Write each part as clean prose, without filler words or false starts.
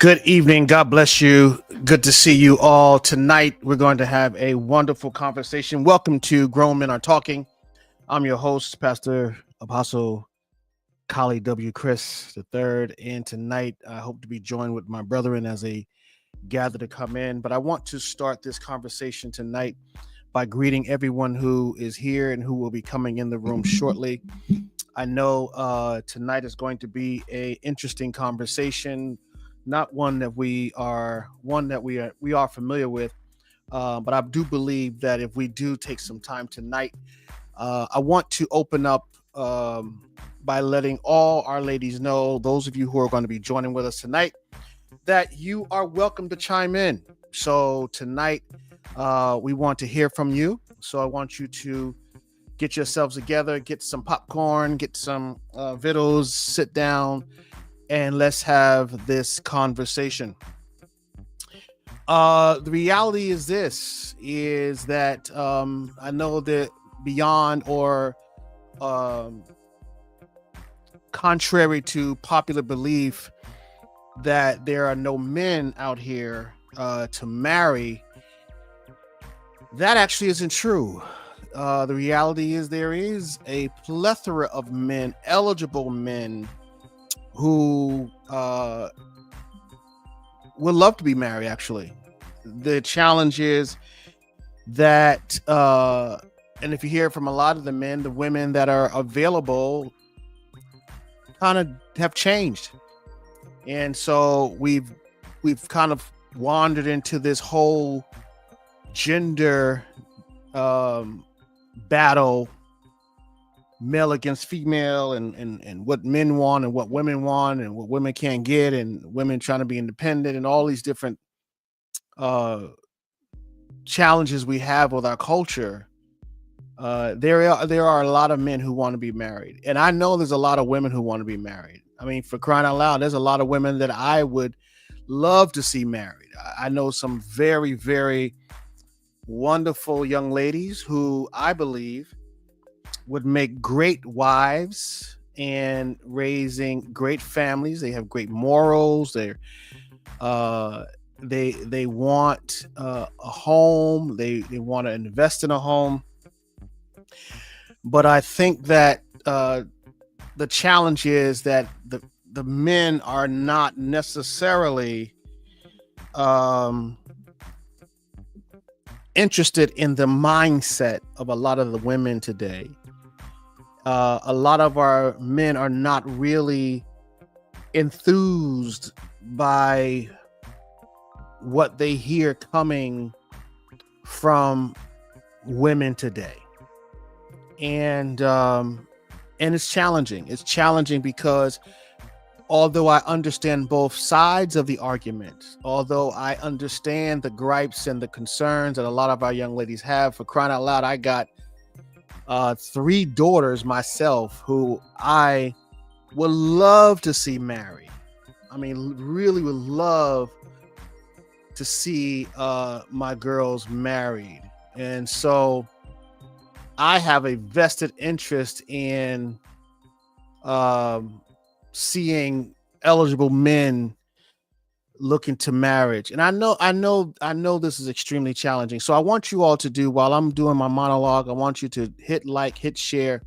Good evening. God bless you. Good to see you all. Tonight, we're going to have a wonderful conversation. Welcome to Grown Men Are Talking. I'm your host, Pastor Apostle Kali W. Chris III. And tonight, I hope to be joined with my brethren as they gather to come in. But I want to start this conversation tonight by greeting everyone who is here and who will be coming in the room shortly. I know tonight is going to be an interesting conversation. Not one that we are familiar with, but I do believe that if we do take some time tonight, I want to open up by letting all our ladies know, those of you who are going to be joining with us tonight, that you are welcome to chime in. So tonight, we want to hear from you. So I want you to get yourselves together, get some popcorn, get some vittles, sit down, and let's have this conversation. The reality is that I know that beyond or contrary to popular belief that there are no men out here to marry, that actually isn't true. The reality is there is a plethora of men, eligible men, who would love to be married, actually. The challenge is that, and if you hear from a lot of the men, the women that are available kind of have changed. And so we've kind of wandered into this whole gender battle, male against female, and what men want and what women want and what women can't get, and women trying to be independent, and all these different challenges we have with our culture. There are a lot of men who want to be married, and I know there's a lot of women who want to be married. I mean, for crying out loud, there's a lot of women that I would love to see married. I know some very, very wonderful young ladies who I believe would make great wives and raising great families. They have great morals. They want a home. They want to invest in a home. But I think that the challenge is that the men are not necessarily interested in the mindset of a lot of the women today. A lot of our men are not really enthused by what they hear coming from women today. And it's challenging. It's challenging because although I understand both sides of the argument, although I understand the gripes and the concerns that a lot of our young ladies have, for crying out loud, I got 3 daughters myself who I would love to see married. I mean, really would love to see my girls married. And so I have a vested interest in seeing eligible men looking to marriage. And I know this is extremely challenging. So I want you all to do, while I'm doing my monologue, I want you to hit like, hit share.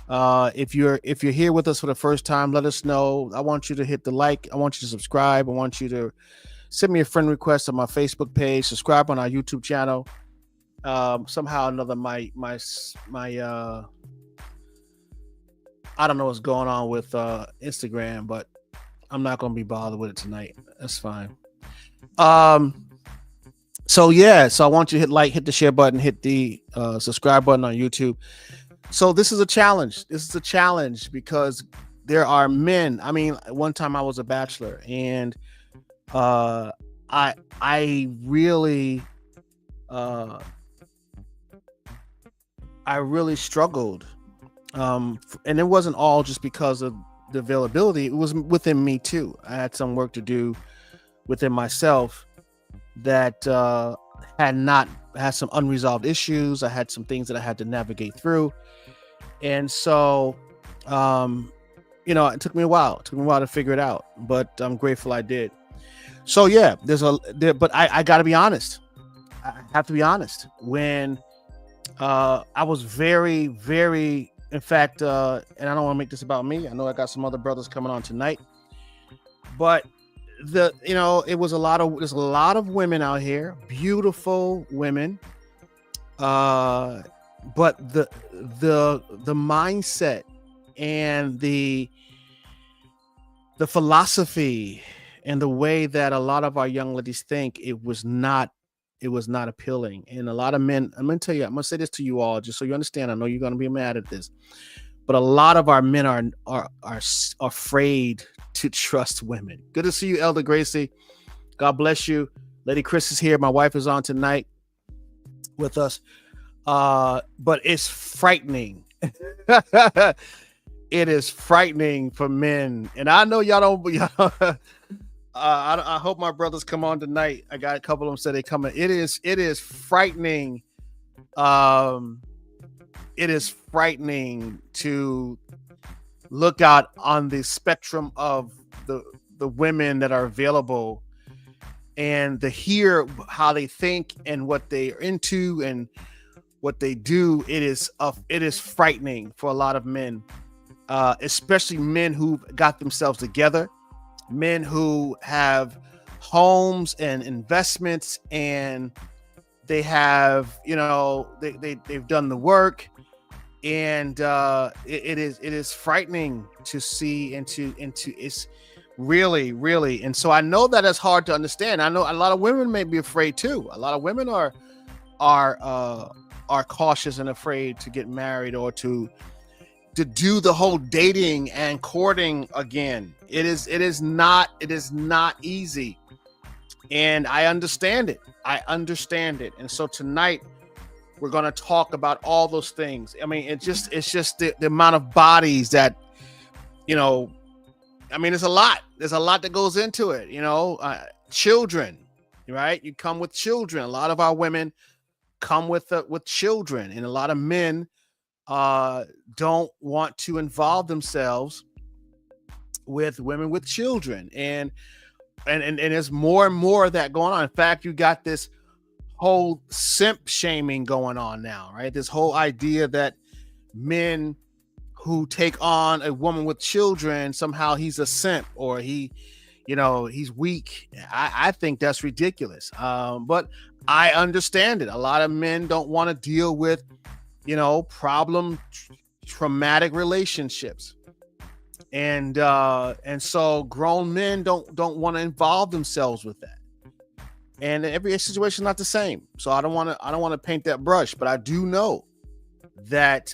If you're here with us for the first time, let us know. I want you to hit the like. I want you to subscribe. I want you to send me a friend request on my Facebook page, subscribe on our YouTube channel. Somehow or another, my I don't know what's going on with Instagram, but I'm not going to be bothered with it tonight. That's fine. So I want you to hit like, hit the share button, hit the subscribe button on YouTube. So this is a challenge. This is a challenge because there are men. I mean, one time I was a bachelor, and I really struggled. And it wasn't all just because of the availability. It was within me too. I had some work to do within myself that had some unresolved issues. I had some things that I had to navigate through. And so, it took me a while. It took me a while to figure it out, but I'm grateful I did. So yeah, but I got to be honest. I have to be honest. When I was very, very, in fact, and I don't want to make this about me. I know I got some other brothers coming on tonight, but it was there's a lot of women out here, beautiful women, but the mindset and the philosophy and the way that a lot of our young ladies think, it was not appealing. And a lot of men, I'm gonna say this to you all just so you understand. I know you're gonna be mad at this, but a lot of our men are afraid to trust women. Good to see you, Elder Gracie. God bless you. Lady Chris is here. My wife is on tonight with us. But it's frightening. It is frightening for men. And I know I hope my brothers come on tonight. I got a couple of them said they coming. It is frightening. It is frightening to look out on the spectrum of the women that are available and to hear how they think and what they're into and what they do. It is frightening for a lot of men, especially men who've got themselves together, men who have homes and investments, and they have, they've done the work, and it is frightening to see into it's really, really. And so I know that it's hard to understand. I know a lot of women may be afraid too. A lot of women are cautious and afraid to get married or to do the whole dating and courting again. It is not easy, and I understand it. And so tonight we're going to talk about all those things. I mean, it's just the amount of bodies that, it's a lot. There's a lot that goes into it. Children, right? You come with children. A lot of our women come with children, and a lot of men don't want to involve themselves with women with children, and there's more and more of that going on. In fact, you got this whole simp shaming going on now, right? This whole idea that men who take on a woman with children, somehow he's a simp, or he's weak. I think that's ridiculous. But I understand it. A lot of men don't want to deal with, traumatic relationships. And so grown men don't want to involve themselves with that. And every situation is not the same. So I don't want to paint that brush, but I do know that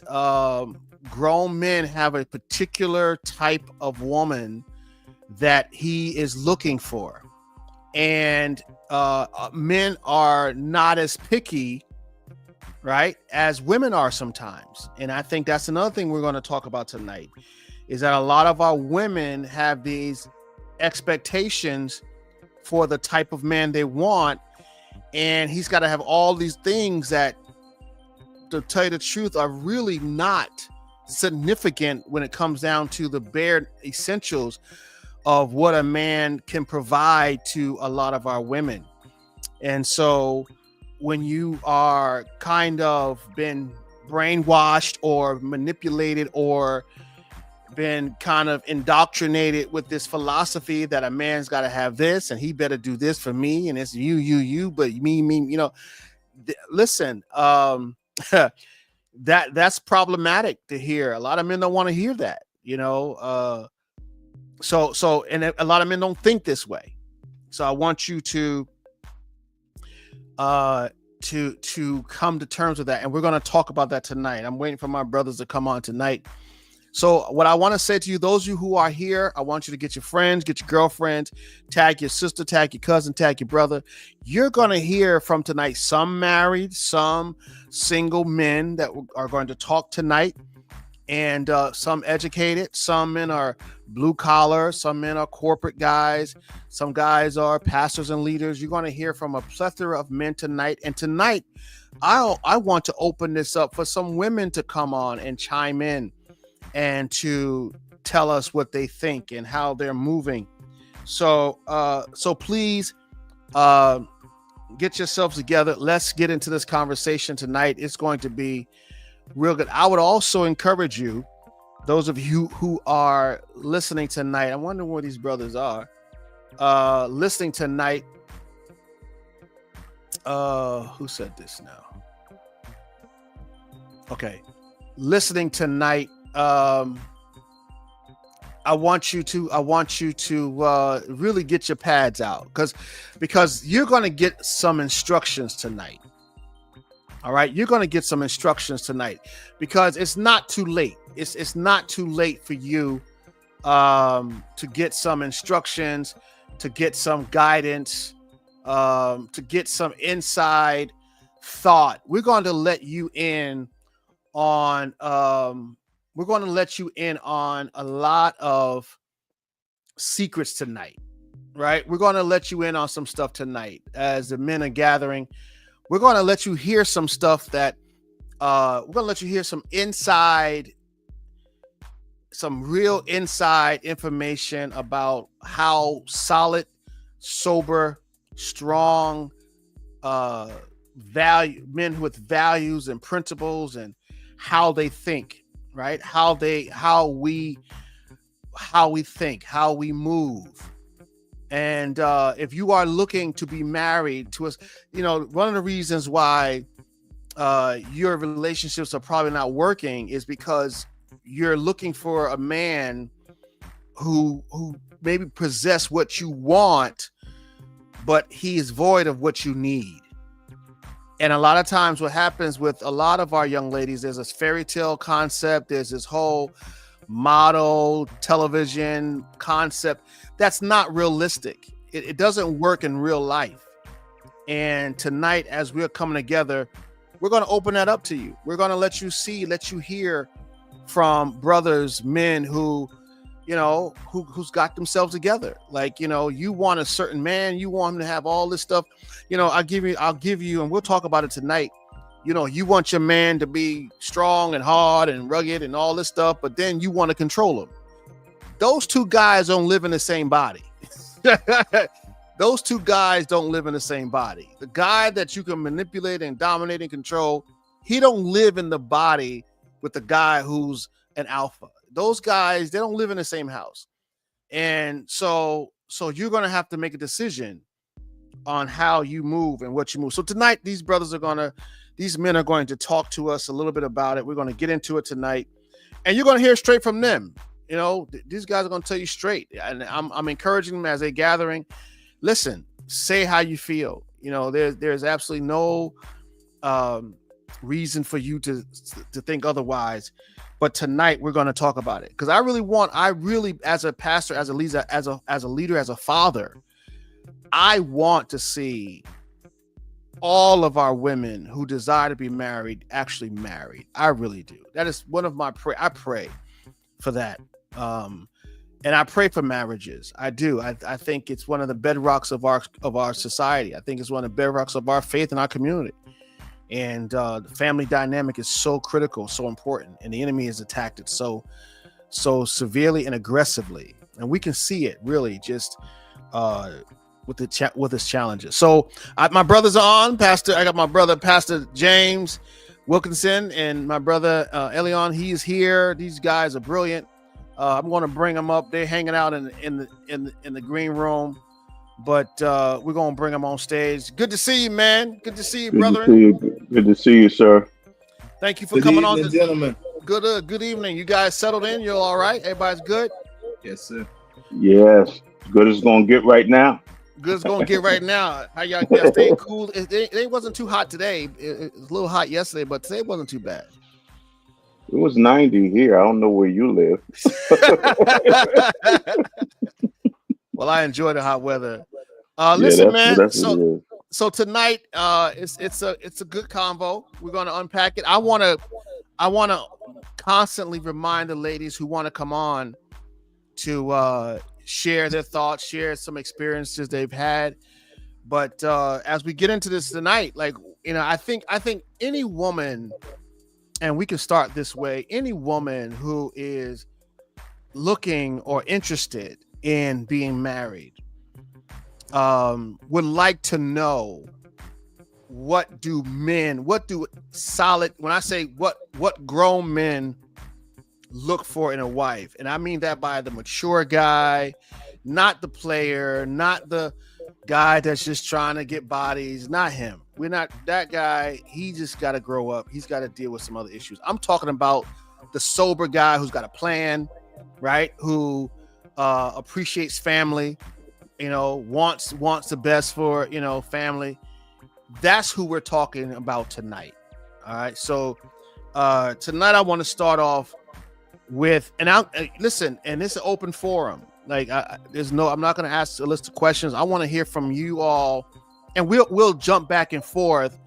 grown men have a particular type of woman that he is looking for. And men are not as picky, right, as women are sometimes. And I think that's another thing we're going to talk about tonight, is that a lot of our women have these expectations for the type of man they want, and he's got to have all these things that, to tell you the truth, are really not significant when it comes down to the bare essentials of what a man can provide to a lot of our women. And so when you are kind of been brainwashed or manipulated or been kind of indoctrinated with this philosophy that a man's got to have this and he better do this for me, and it's you, but me, listen, that's problematic to hear. A lot of men don't want to hear that, so and a lot of men don't think this way. So I want you to come to terms with that, and we're going to talk about that tonight. I'm waiting for my brothers to come on tonight. So what I want to say to you, those of you who are here, I want you to get your friends, get your girlfriends, tag your sister, tag your cousin, tag your brother. You're going to hear from tonight some married, some single men that are going to talk tonight, and some educated. Some men are blue collar, some men are corporate guys, some guys are pastors and leaders. You're going to hear from a plethora of men tonight. And tonight, I want to open this up for some women to come on and chime in and to tell us what they think and how they're moving. So please uh, get yourselves together. Let's get into this conversation tonight. It's going to be real good. I would also encourage you, those of you who are listening tonight. I wonder where these brothers are. Listening tonight. Who said this now? Okay. Listening tonight. I want you to really get your pads out because you're going to get some instructions tonight. All right, you're going to get some instructions tonight because it's not too late. It's not too late for you to get some instructions, to get some guidance, to get some inside thought. We're going to let you in on we're going to let you in on a lot of secrets tonight, right? We're going to let you in on some stuff tonight as the men are gathering. We're going to let you hear some stuff that we're going to let you hear some real inside information about how solid, sober, strong, men with values and principles and how they think, right? How we think, how we move. And if you are looking to be married to us, one of the reasons why your relationships are probably not working is because you're looking for a man who maybe possess what you want, but he is void of what you need. And a lot of times what happens with a lot of our young ladies, there's this fairy tale concept, there's this whole model television concept that's not realistic. It doesn't work in real life. And tonight, as we're coming together, we're going to open that up to you. We're going to let you hear from brothers, men who's got themselves together. Like, you want a certain man, you want him to have all this stuff. I'll give you, and we'll talk about it tonight. You want your man to be strong and hard and rugged and all this stuff, but then you want to control him. Those two guys don't live in the same body. Those two guys don't live in the same body. The guy that you can manipulate and dominate and control, he don't live in the body with the guy who's an alpha. Those guys, they don't live in the same house. And so you're going to have to make a decision on how you move and what you move. So tonight, these men are going to talk to us a little bit about it. We're going to get into it tonight, and you're going to hear straight from them. These guys are going to tell you straight, and I'm encouraging them as they're gathering. Listen, say how you feel. There's absolutely no reason for you to think otherwise. But tonight we're going to talk about it because I really, as a pastor, as a leader, as a father, I want to see all of our women who desire to be married actually married. I really do. That is one of my I pray for that. And I pray for marriages. I do. I think it's one of the bedrocks of our society. I think it's one of the bedrocks of our faith in our community. And the family dynamic is so critical, so important, and the enemy has attacked it so severely and aggressively, and we can see it really just with its challenges. So my brothers are on. I got my brother Pastor James Wilkinson and my brother Elion. He's here. These guys are brilliant. I'm going to bring them up. They're hanging out in the green room. But we're going to bring him on stage. Good to see you, man. Good to see you, brethren. Good to see you, sir. Thank you for coming on. Gentlemen. Good evening. You guys settled in? You're all right? Everybody's good? Yes, sir. Yes. Good as it's going to get right now. Good as going to get right now. How y'all staying cool? It wasn't too hot today. It was a little hot yesterday, but today wasn't too bad. It was 90 here. I don't know where you live. Well, I enjoy the hot weather. Listen, man. So tonight, it's a good convo. We're going to unpack it. I want to constantly remind the ladies who want to come on to share their thoughts, share some experiences they've had. But as we get into this tonight, I think any woman, and we can start this way, any woman who is looking or interested in being married, would like to know, what do solid, when I say what grown men look for in a wife, and I mean that by the mature guy, not the player, not the guy that's just trying to get bodies, not him. We're not that guy. He just got to grow up. He's got to deal with some other issues. I'm talking about the sober guy who's got a plan, right? Who appreciates family, wants the best for, family. That's who we're talking about tonight. All right. So tonight I want to start off with, and listen, and it's an open forum. Like I'm not going to ask a list of questions. I want to hear from you all, and we'll jump back and forth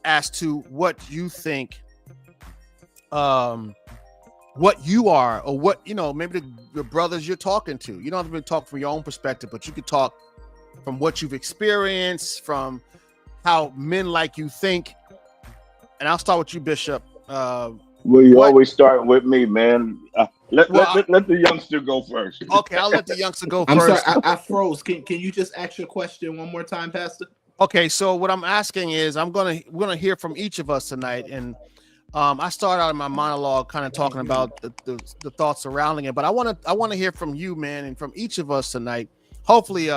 as to what you think, what you are, or what, maybe the brothers you're talking to. You don't have to talk from your own perspective, but you could talk from what you've experienced, from how men like you think. And I'll start with you, Bishop. Well, you always start with me, man. Let the youngster go first. Okay, I'll let the youngster go I'm first. sorry, I froze. Can you just ask your question one more time, Pastor? Okay, so what I'm asking is, we're gonna hear from each of us tonight, and I started out in my monologue kind of talking about the thoughts surrounding it, but I want to hear from you, man, and from each of us tonight. Hopefully,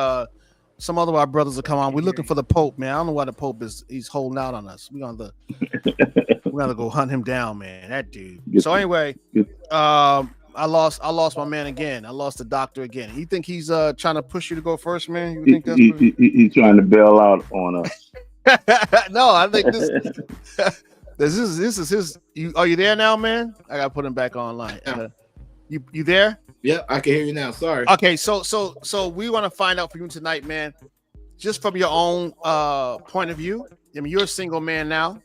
some other of our brothers will come on. We're looking for the Pope, man. I don't know why the Pope he's holding out on us. We're gonna go hunt him down, man. That dude. So anyway, I lost my man again. I lost the doctor again. You think he's trying to push you to go first, man? You think that's he's trying to bail out on us? No, I think this is his. Are you there now, man? I gotta put him back online. You there? Yeah, I can hear you now. Sorry. Okay, so we want to find out from you tonight, man, just from your own point of view. I mean, you're a single man now.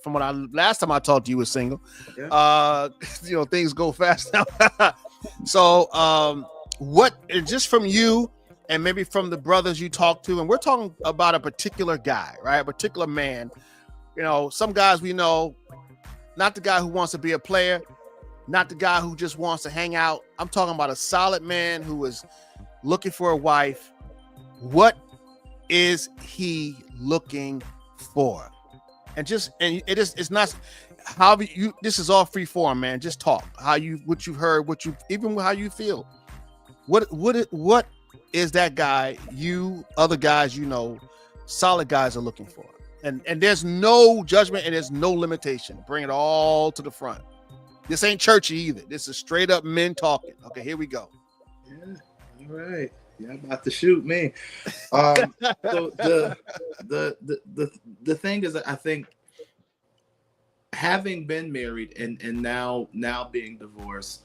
From last time I talked to you, was single. Yeah. Things go fast now. So, just from you, and maybe from the brothers you talk to, and we're talking about a particular guy, right? A particular man. Some guys we know, not the guy who wants to be a player, not the guy who just wants to hang out. I'm talking about a solid man who is looking for a wife. What is he looking for? It's not how you. This is all free form, man. Just talk what you heard, even how you feel. What is that guy? You other guys, solid guys are looking for, and there's no judgment and there's no limitation. Bring it all to the front. This ain't churchy either. This is straight up men talking. Okay, here we go. Yeah, all right. Yeah, I'm about to shoot me. So the thing is that I think, having been married and now being divorced,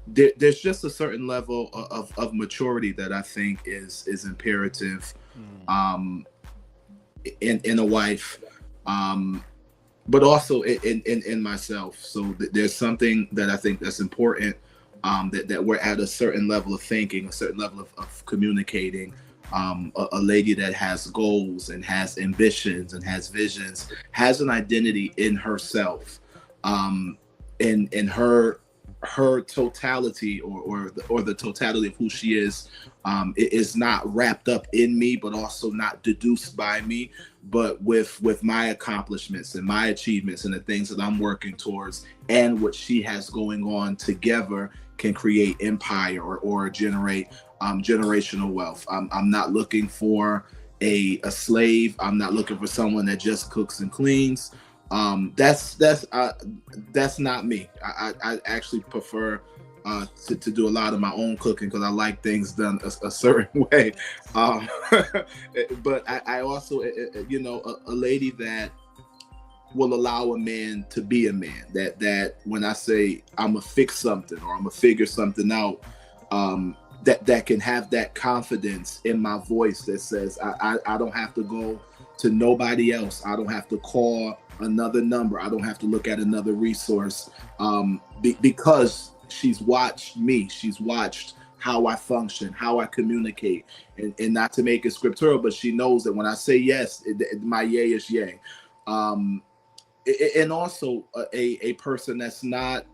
there's just a certain level of maturity that I think is imperative in a wife, but also in myself. So there's something that I think that's important, that we're at a certain level of thinking, a certain level of communicating. A lady that has goals and has ambitions and has visions, has an identity in herself, in her totality, or the totality of who she is. It is not wrapped up in me, but also not deduced by me, but with my accomplishments and my achievements and the things that I'm working towards, and what she has going on together can create empire or generate generational wealth. I'm not looking for a slave. I'm not looking for someone that just cooks and cleans. That's not me. I actually prefer to do a lot of my own cooking, because I like things done a certain way. But I also, a lady that will allow a man to be a man. That when I say I'm gonna fix something or I'm gonna figure something out, that can have that confidence in my voice that says I don't have to go to nobody else. I don't have to call another number. I don't have to look at another resource, because she's watched me. She's watched how I function, how I communicate, and not to make it scriptural, but she knows that when I say yes, my yay is yay. And also a person that's not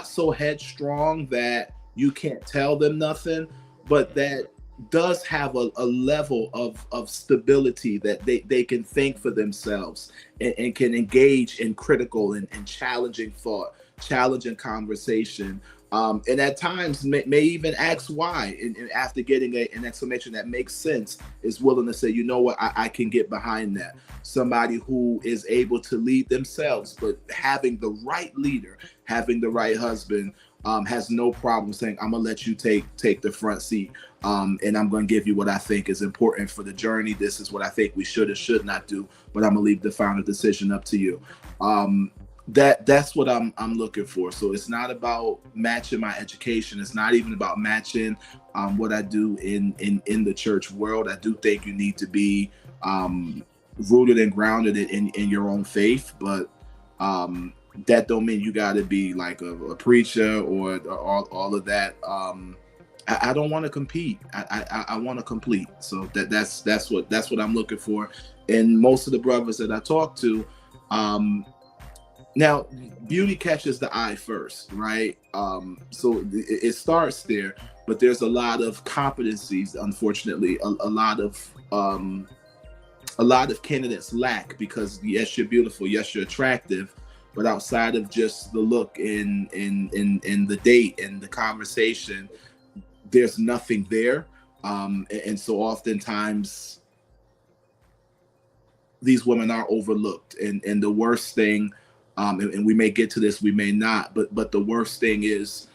so headstrong that you can't tell them nothing, but that does have a level of stability that they can think for themselves and can engage in critical and challenging thought, challenging conversation, and at times may even ask why, and after getting an explanation that makes sense, is willing to say, you know what, I can get behind that. Somebody who is able to lead themselves, but having the right leader, having the right husband, has no problem saying, I'm gonna let you take the front seat, and I'm gonna give you what I think is important for the journey. This is what I think we should or should not do, but I'm gonna leave the final decision up to you. That's what I'm looking for. So it's not about matching my education. It's not even about matching what I do in the church world. I do think you need to be rooted and grounded in your own faith, but that don't mean you got to be like a preacher or all of that. I don't want to compete. I want to complete. So that's what I'm looking for. And most of the brothers that I talk to, now beauty catches the eye first, right? So it starts there, but there's a lot of competencies, unfortunately, a lot of candidates lack, because yes, you're beautiful, yes, you're attractive, but outside of just the look in the date and the conversation, there's nothing there. And so oftentimes these women are overlooked. And the worst thing, and we may get to this, we may not, but the worst thing is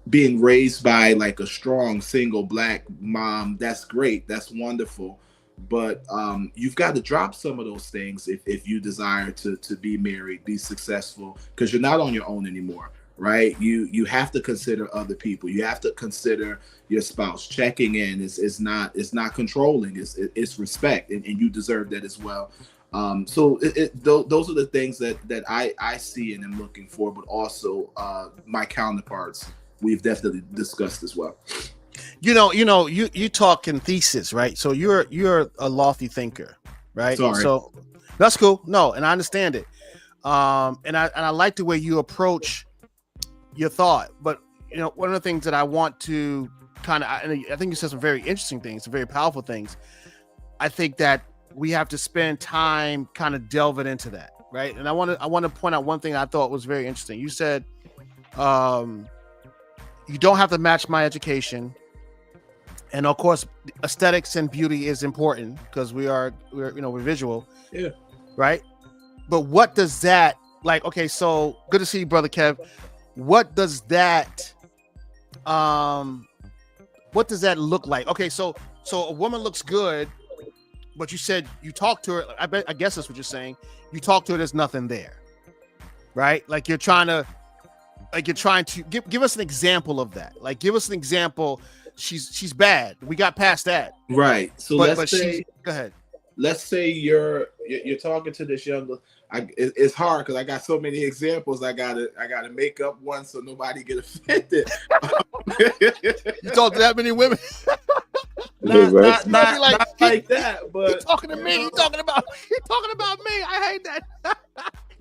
being raised by like a strong single Black mom. That's great, that's wonderful. But you've got to drop some of those things if you desire to be married, be successful, because you're not on your own anymore, right? You have to consider other people. You have to consider your spouse. Checking in is not controlling. It's respect, and you deserve that as well. So those are the things that I see and am looking for, but also my counterparts we've definitely discussed as well. You talk in thesis, right? So you're a lofty thinker, right? Sorry. So that's cool. No, and I understand it. And I like the way you approach your thought. But one of the things that I want to I think you said some very interesting things, some very powerful things. I think that we have to spend time kind of delving into that, right? And I want to point out one thing I thought was very interesting. You said you don't have to match my education. And of course, aesthetics and beauty is important because we're visual. Yeah. Right. But what does that like? Okay. So good to see you, brother Kev. What does that look like? Okay. So a woman looks good, but you said you talk to her. I guess that's what you're saying. You talk to her. There's nothing there. Right. Like you're trying to give us an example of that. Like, give us an example. She's bad. We got past that. Right. So let's say, go ahead. Let's say you're talking to this young. It's hard because I got so many examples. I gotta make up one so nobody get offended. You talk to that many women? not like that. But you talking to me? You talking about me? I hate that.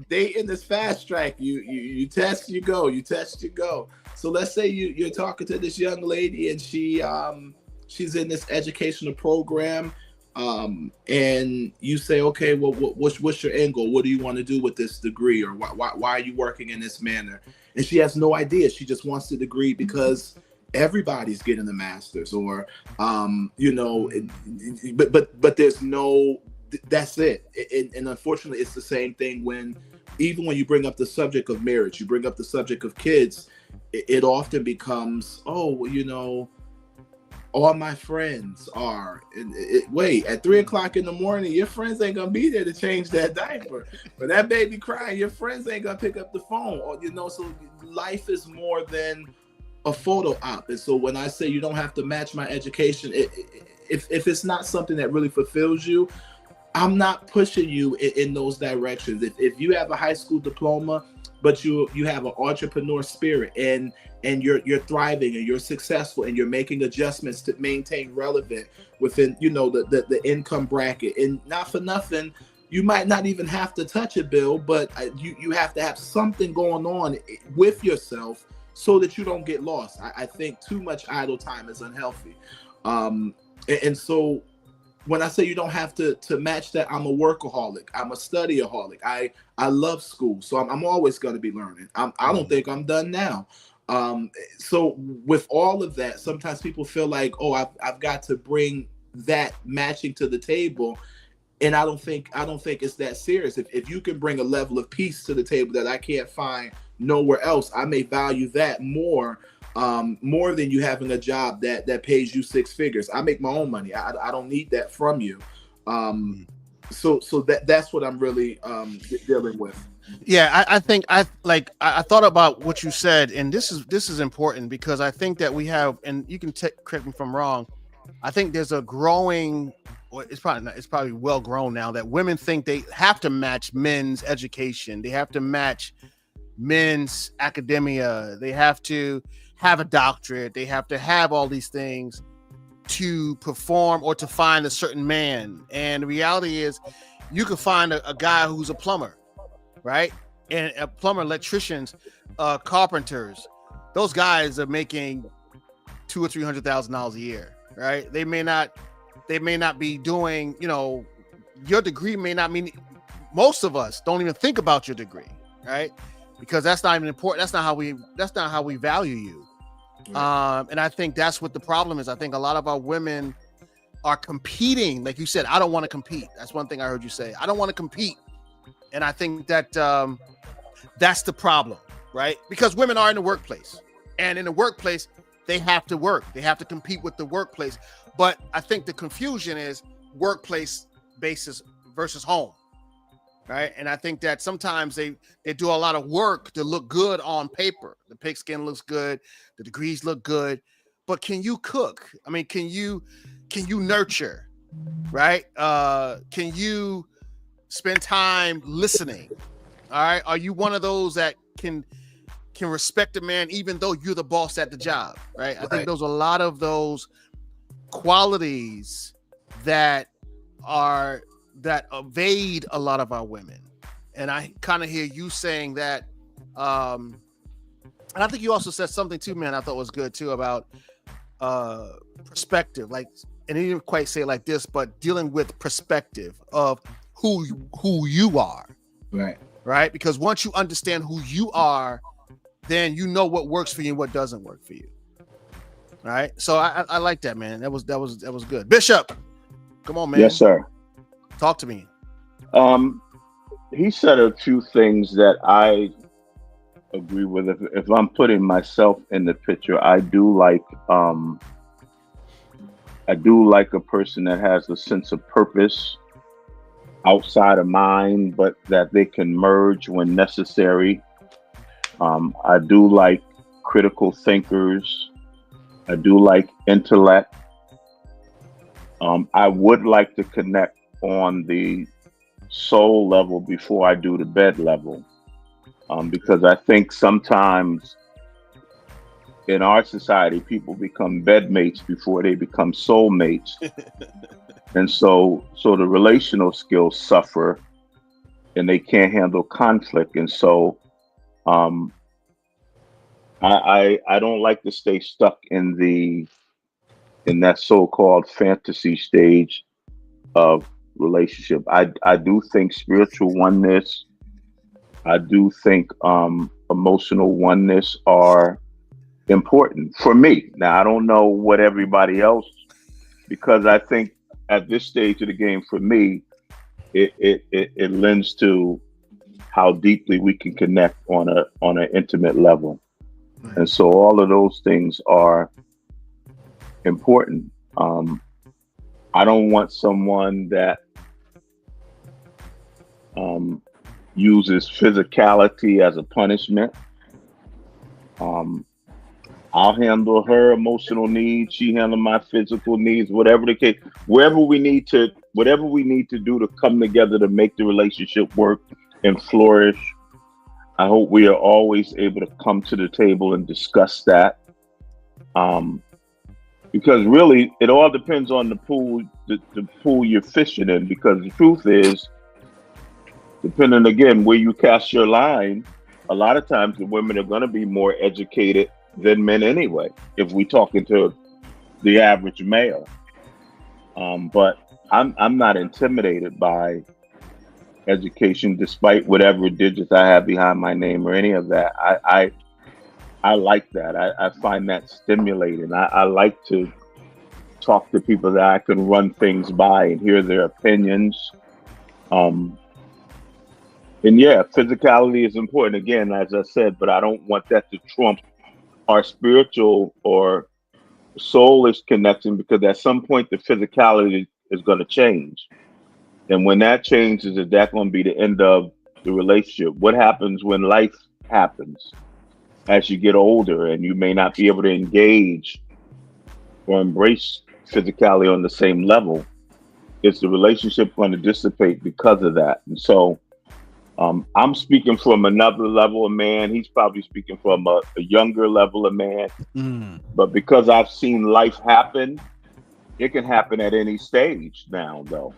Dating this fast track. You test, you go. You test, you go. So let's say you're talking to this young lady and she's in this educational program, and you say, okay, well, what's your end goal? What do you want to do with this degree, or why are you working in this manner? And she has no idea. She just wants the degree because everybody's getting the master's, or but there's no. That's it. And unfortunately, it's the same thing when you bring up the subject of marriage, you bring up the subject of kids. It often becomes, all my friends are. Wait, at 3:00 in the morning, your friends ain't gonna be there to change that diaper. But that baby crying, your friends ain't gonna pick up the phone. Or so life is more than a photo op. And so when I say you don't have to match my education, if it's not something that really fulfills you, I'm not pushing you in those directions. If you have a high school diploma, but you have an entrepreneur spirit and you're thriving and you're successful and you're making adjustments to maintain relevant within the income bracket, and not for nothing, you might not even have to touch a bill, but you have to have something going on with yourself so that you don't get lost. I think too much idle time is unhealthy. And so when I say you don't have to match that, I'm a workaholic. I'm a studyaholic. I love school, so I'm always going to be learning. I don't think I'm done now. So with all of that, sometimes people feel like, oh, I've got to bring that matching to the table. And I don't think it's that serious. If you can bring a level of peace to the table that I can't find nowhere else, I may value that more than you having a job that pays you six figures. I make my own money. I don't need that from you. So that's what I'm really dealing with. Yeah, I think I thought about what you said, and this is important because I think that we have, and you can correct me if I'm wrong. I think there's a growing, well, it's probably well grown now, that women think they have to match men's education, they have to match men's academia, they have to have a doctorate, they have to have all these things to perform or to find a certain man. And the reality is, you can find a guy who's a plumber, right? And a plumber, electricians, carpenters, those guys are making $200,000 or $300,000 a year, right? They may not be doing, your degree may not mean, most of us don't even think about your degree, right? Because that's not even important. That's not how we value you. And I think that's what the problem is. I think a lot of our women are competing. Like you said, I don't want to compete. That's one thing I heard you say. I don't want to compete. And I think that that's the problem, right? Because women are in the workplace, and in the workplace, they have to work. They have to compete with the workplace. But I think the confusion is workplace basis versus home, right? And I think that sometimes they do a lot of work to look good on paper. The pigskin looks good, the degrees look good, but can you cook? I mean, can you nurture, right? Can you spend time listening? All right. Are you one of those that can respect a man even though you're the boss at the job? Right. I think there's a lot of those qualities that evade a lot of our women. And I kind of hear you saying that. And I think you also said something too, man, I thought was good too, about perspective. Like, and you didn't quite say it like this, but dealing with perspective of who you are. Right. Because once you understand who you are, then you know what works for you and what doesn't work for you. Right. So I like that, man. That was good. Bishop, come on, man. Yes, sir. Talk to me. He said a few things that I agree with. If I'm putting myself in the picture, I do like a person that has a sense of purpose outside of mine, but that they can merge when necessary. I do like critical thinkers. I do like intellect. I would like to connect on the soul level before I do the bed level, because I think sometimes in our society, people become bedmates before they become soulmates. And so the relational skills suffer and they can't handle conflict. And so I don't like to stay stuck in that so-called fantasy stage of relationship. I do think spiritual oneness, I do think emotional oneness are important for me. Now, I don't know what everybody else, because I think at this stage of the game, for me, it lends to how deeply we can connect on an intimate level. Right. And so all of those things are important. I don't want someone that uses physicality as a punishment. I'll handle her emotional needs. She handle my physical needs, whatever the case, whatever we need to do to come together to make the relationship work and flourish. I hope we are always able to come to the table and discuss that. Because really it all depends on the pool you're fishing in, because the truth is, depending again where you cast your line, a lot of times the women are going to be more educated than men anyway, if we talking to the average male. But I'm not intimidated by education, despite whatever digits I have behind my name or any of that. I like that. I find that stimulating. I like to talk to people that I can run things by and hear their opinions. And yeah, physicality is important again, as I said, but I don't want that to trump our spiritual or soulish connection, because at some point the physicality is going to change. And when that changes, is that going to be the end of the relationship? What happens when life happens as you get older and you may not be able to engage or embrace physicality on the same level? Is the relationship going to dissipate because of that? And so I'm speaking from another level of man. He's probably speaking from a younger level of man. But because I've seen life happen, it can happen at any stage now, though.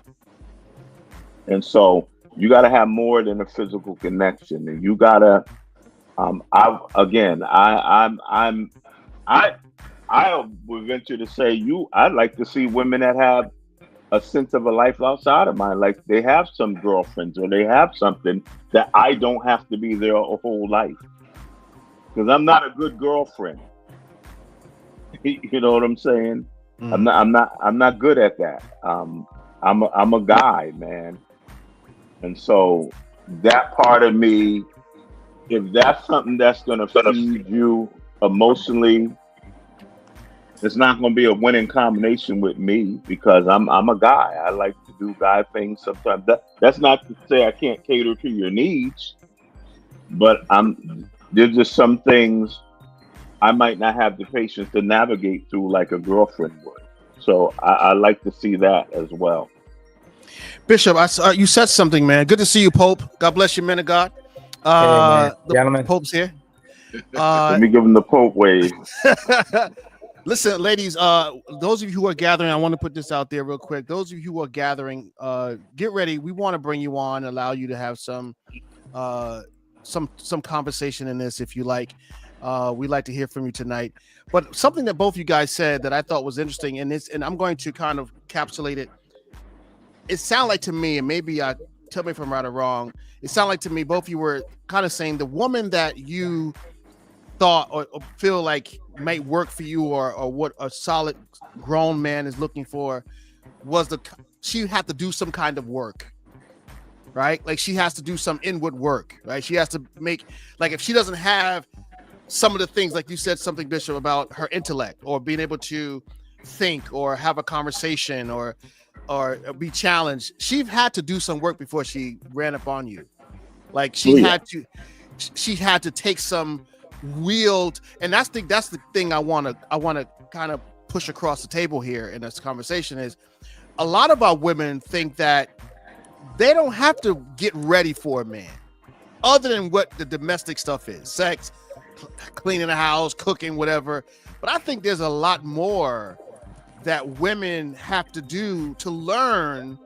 And so you got to have more than a physical connection, and you got to. I would venture to say I'd like to see women that have a sense of a life outside of mine, like they have some girlfriends or they have something that I don't have to be there a whole life, because I'm not a good girlfriend. You know what I'm saying? I'm not good at that. I'm a guy, man. And so that part of me, if that's something that's going to feed you emotionally, it's not going to be a winning combination with me, because I'm a guy. I like to do guy things sometimes. That's not to say I can't cater to your needs, but there's just some things I might not have the patience to navigate through like a girlfriend would. So I like to see that as well. Bishop, you said something, man. Good to see you, Pope. God bless you, man of God. Hey, gentlemen. Pope's here. Let me give him the Pope wave. Listen, ladies, those of you who are gathering, I want to put this out there real quick. Those of you who are gathering, get ready. We want to bring you on, allow you to have some conversation in this if you like. We'd like to hear from you tonight. But something that both you guys said that I thought was interesting, and I'm going to kind of capsulate it. It sounded like to me, and maybe tell me if I'm right or wrong, it sounded like to me both of you were kind of saying the woman that you thought or feel like might work for you, or what a solid grown man is looking for, she had to do some kind of work, right? Like she has to do some inward work, right? She has to make, like, if she doesn't have some of the things, like you said something, Bishop, about her intellect or being able to think or have a conversation or be challenged, she had to do some work before she ran up on you. Like she had to take some wield, and that's the thing I want to kind of push across the table here in this conversation is a lot of our women think that they don't have to get ready for a man other than what the domestic stuff is, sex, cleaning the house, cooking, whatever. But I think there's a lot more that women have to do to learn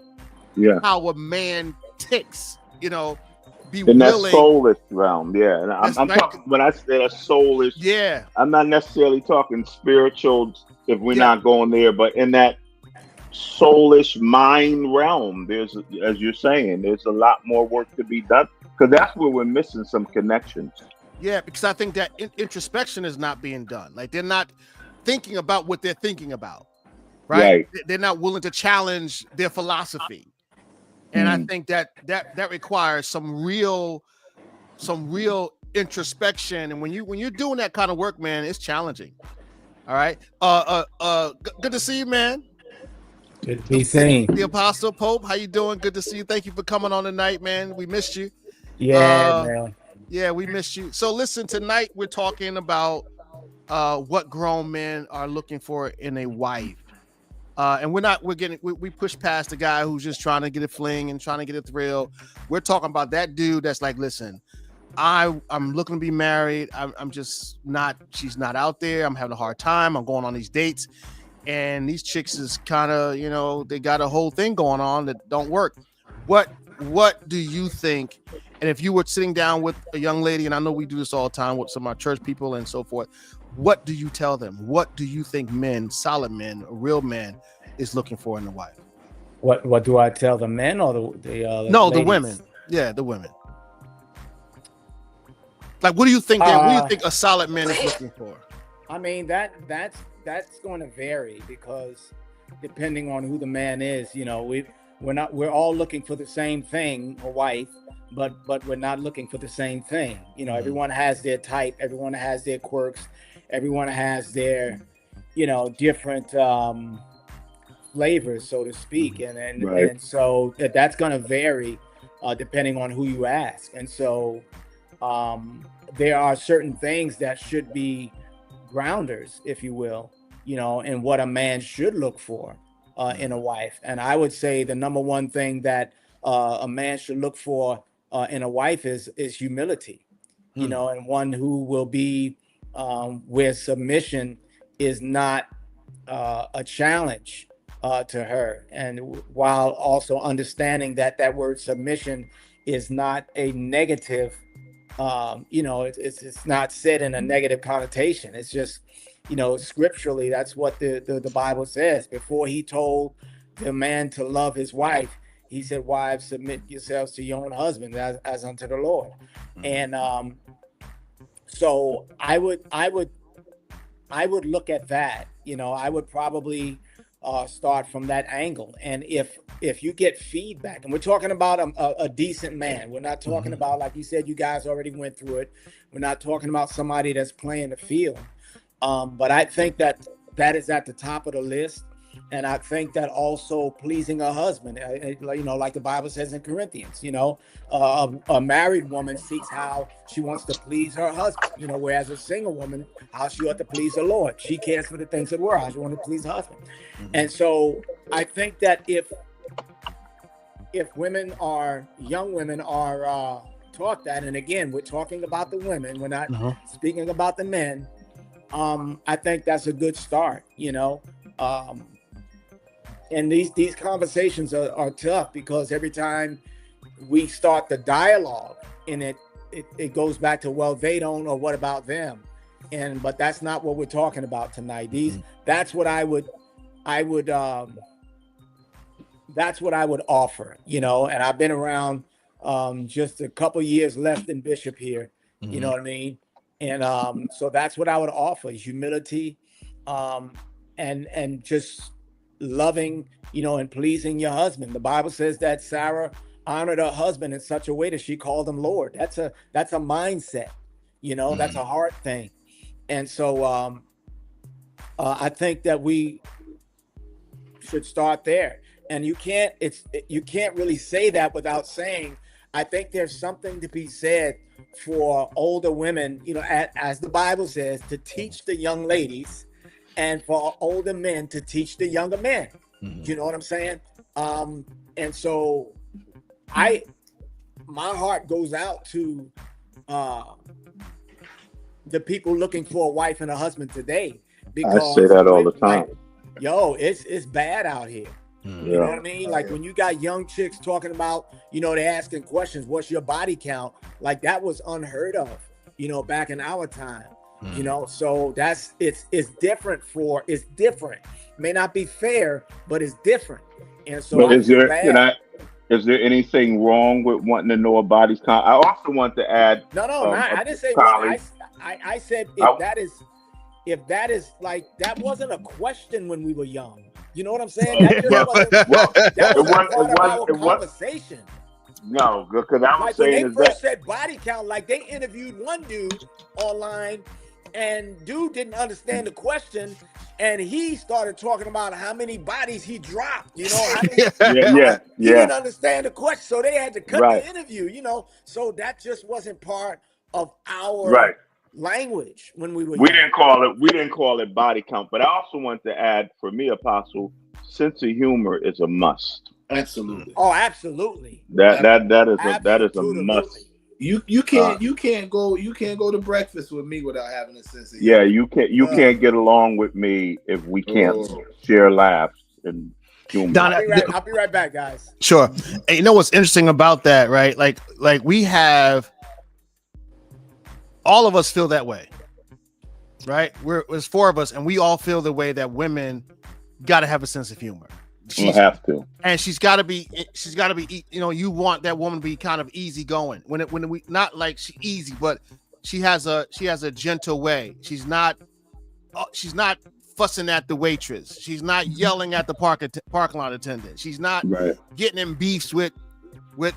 how a man ticks, be in willing. That soulish realm, yeah. And I'm talking, when I say a soulish, I'm not necessarily talking spiritual if we're not going there, but in that soulish mind realm, there's, as you're saying, there's a lot more work to be done, because that's where we're missing some connections. Yeah, because I think that introspection is not being done. Like they're not thinking about what they're thinking about. Right? They're not willing to challenge their philosophy, and I think that requires some real introspection. And when you're doing that kind of work, man, it's challenging. All right. Good to see you, man. Good to be seen. The Apostle Pope, how you doing? Good to see you. Thank you for coming on tonight, man. We missed you. Yeah, man. Yeah, we missed you. So listen, tonight we're talking about what grown men are looking for in a wife. And we push past the guy who's just trying to get a fling and trying to get a thrill. We're talking about that dude that's like, listen, I'm looking to be married. I'm just not, she's not out there. I'm having a hard time. I'm going on these dates. And these chicks is kind of, they got a whole thing going on that don't work. What what do you think? And if you were sitting down with a young lady, and I know we do this all the time with some of our church people and so forth, what do you tell them? What do you think men, solid men, a real man, is looking for in a wife? What do I tell the men or the no, ladies? the women? Yeah, the women. Like, what do you think? What do you think a solid man is looking for? I mean, that's going to vary, because depending on who the man is, you know, we're all looking for the same thing, a wife, but we're not looking for the same thing. You know, everyone has their type, everyone has their quirks, everyone has their, you know, different flavors, so to speak, and so that's going to vary depending on who you ask. And so there are certain things that should be grounders, if you will, you know, in what a man should look for in a wife. And I would say the number one thing that a man should look for in a wife is humility, you know, and one who will be where submission is not a challenge to her. And while also understanding that word submission is not a negative, you know, it's not said in a negative connotation. It's just, you know, scripturally, that's what the Bible says. Before he told the man to love his wife, he said, wives, submit yourselves to your own husband as unto the Lord. And so I would look at that. You know, I would probably start from that angle. And if you get feedback, and we're talking about a decent man, we're not talking about, like you said, you guys already went through it, we're not talking about somebody that's playing the field, but I think that is at the top of the list. And I think that also pleasing a husband, you know, like the Bible says in Corinthians, you know, a married woman seeks how she wants to please her husband, you know, whereas a single woman, how she ought to please the Lord. She cares for the things of the world, how she wants to please her husband. And so I think that if young women are taught that, and again, we're talking about the women, we're not speaking about the men, I think that's a good start, you know. And these conversations are tough, because every time we start the dialogue in it goes back to, well, they don't, or what about them? But that's not what we're talking about tonight. That's what I would offer, you know. And I've been around just a couple years left in Bishop here, you know what I mean? And so that's what I would offer: humility, and just loving, you know, and pleasing your husband. The Bible says that Sarah honored her husband in such a way that she called him Lord. That's a mindset, you know, that's a heart thing. And so I think that we should start there. And you can't really say that without saying, I think there's something to be said for older women, you know, as the Bible says, to teach the young ladies, and for older men to teach the younger men. You know what I'm saying? And so my heart goes out to the people looking for a wife and a husband today, because I say that all the time. Like, yo, it's bad out here. You know what I mean? Like, when you got young chicks talking about, you know, they're asking questions, what's your body count? Like, that was unheard of, you know, back in our time. You know, so it's different. It's different. May not be fair, but it's different. And so, but is there anything wrong with wanting to know a body's count? I also want to add. No, I didn't say wrong. I said if that is like, that wasn't a question when we were young. You know what I'm saying? That just wasn't part of our conversation. No, because I was like saying when they first said body count, like they interviewed one dude online, and dude didn't understand the question, and he started talking about how many bodies he dropped. You know, he didn't understand the question, so they had to cut the interview. You know, so that just wasn't part of our language when we were. We didn't call it body count, but I also want to add, for me, Apostle, sense of humor is a must. Absolutely. Oh, absolutely. That is a must. You can't go to breakfast with me without having a sense of humor. Yeah, you can't get along with me if we can't share laughs. And human. I'll be right back, guys. Sure. And you know what's interesting about that, right? Like we have, all of us feel that way, right? There's 4 of us, and we all feel the way that women got to have a sense of humor. You have to, and she's got to be. You know, you want that woman to be kind of easygoing. When we not like she easy, but she has a gentle way. She's not fussing at the waitress. She's not yelling at the parking lot attendant. She's not getting in beefs with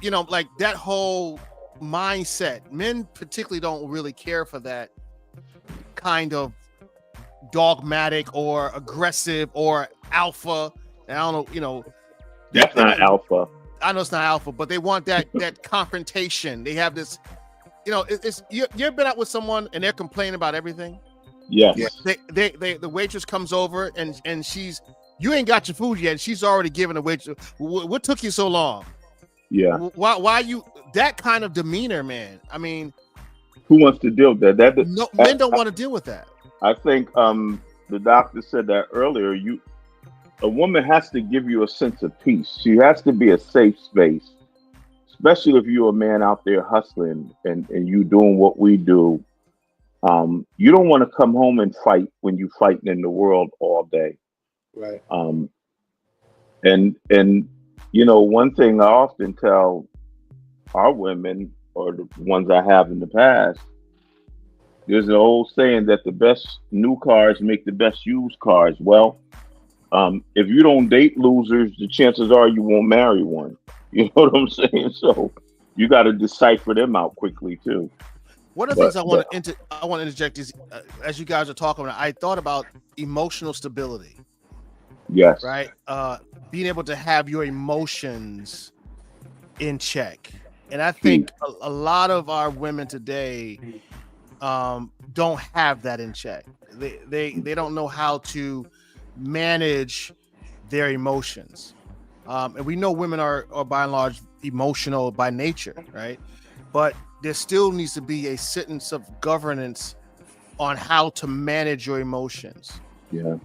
you know, like that whole mindset. Men particularly don't really care for that kind of dogmatic or aggressive or alpha. And I don't know, you know, that's not alpha. I know it's not alpha, but they want that confrontation. They have this, you know, it's you ever been out with someone and they're complaining about everything? Yes. They the waitress comes over and you ain't got your food yet. She's already given the waitress. What took you so long? Yeah. Why you that kind of demeanor, man? I mean, who wants to deal with that? Men don't want to deal with that. I think the doctor said that earlier. A woman has to give you a sense of peace. She has to be a safe space, especially if you're a man out there hustling and you doing what we do. You don't want to come home and fight when you fighting in the world all day. Right. And you know, one thing I often tell our women, or the ones I have in the past, there's an old saying that the best new cars make the best used cars. Well, if you don't date losers, the chances are you won't marry one. You know what I'm saying? So you got to decipher them out quickly too. One of the things I want to interject is, as you guys are talking about, I thought about emotional stability. Yes. Right. Being able to have your emotions in check, and I think a lot of our women today don't have that in check. They don't know how to manage their emotions, and we know women are by and large emotional by nature, right? But there still needs to be a sentence of governance on how to manage your emotions. Yeah.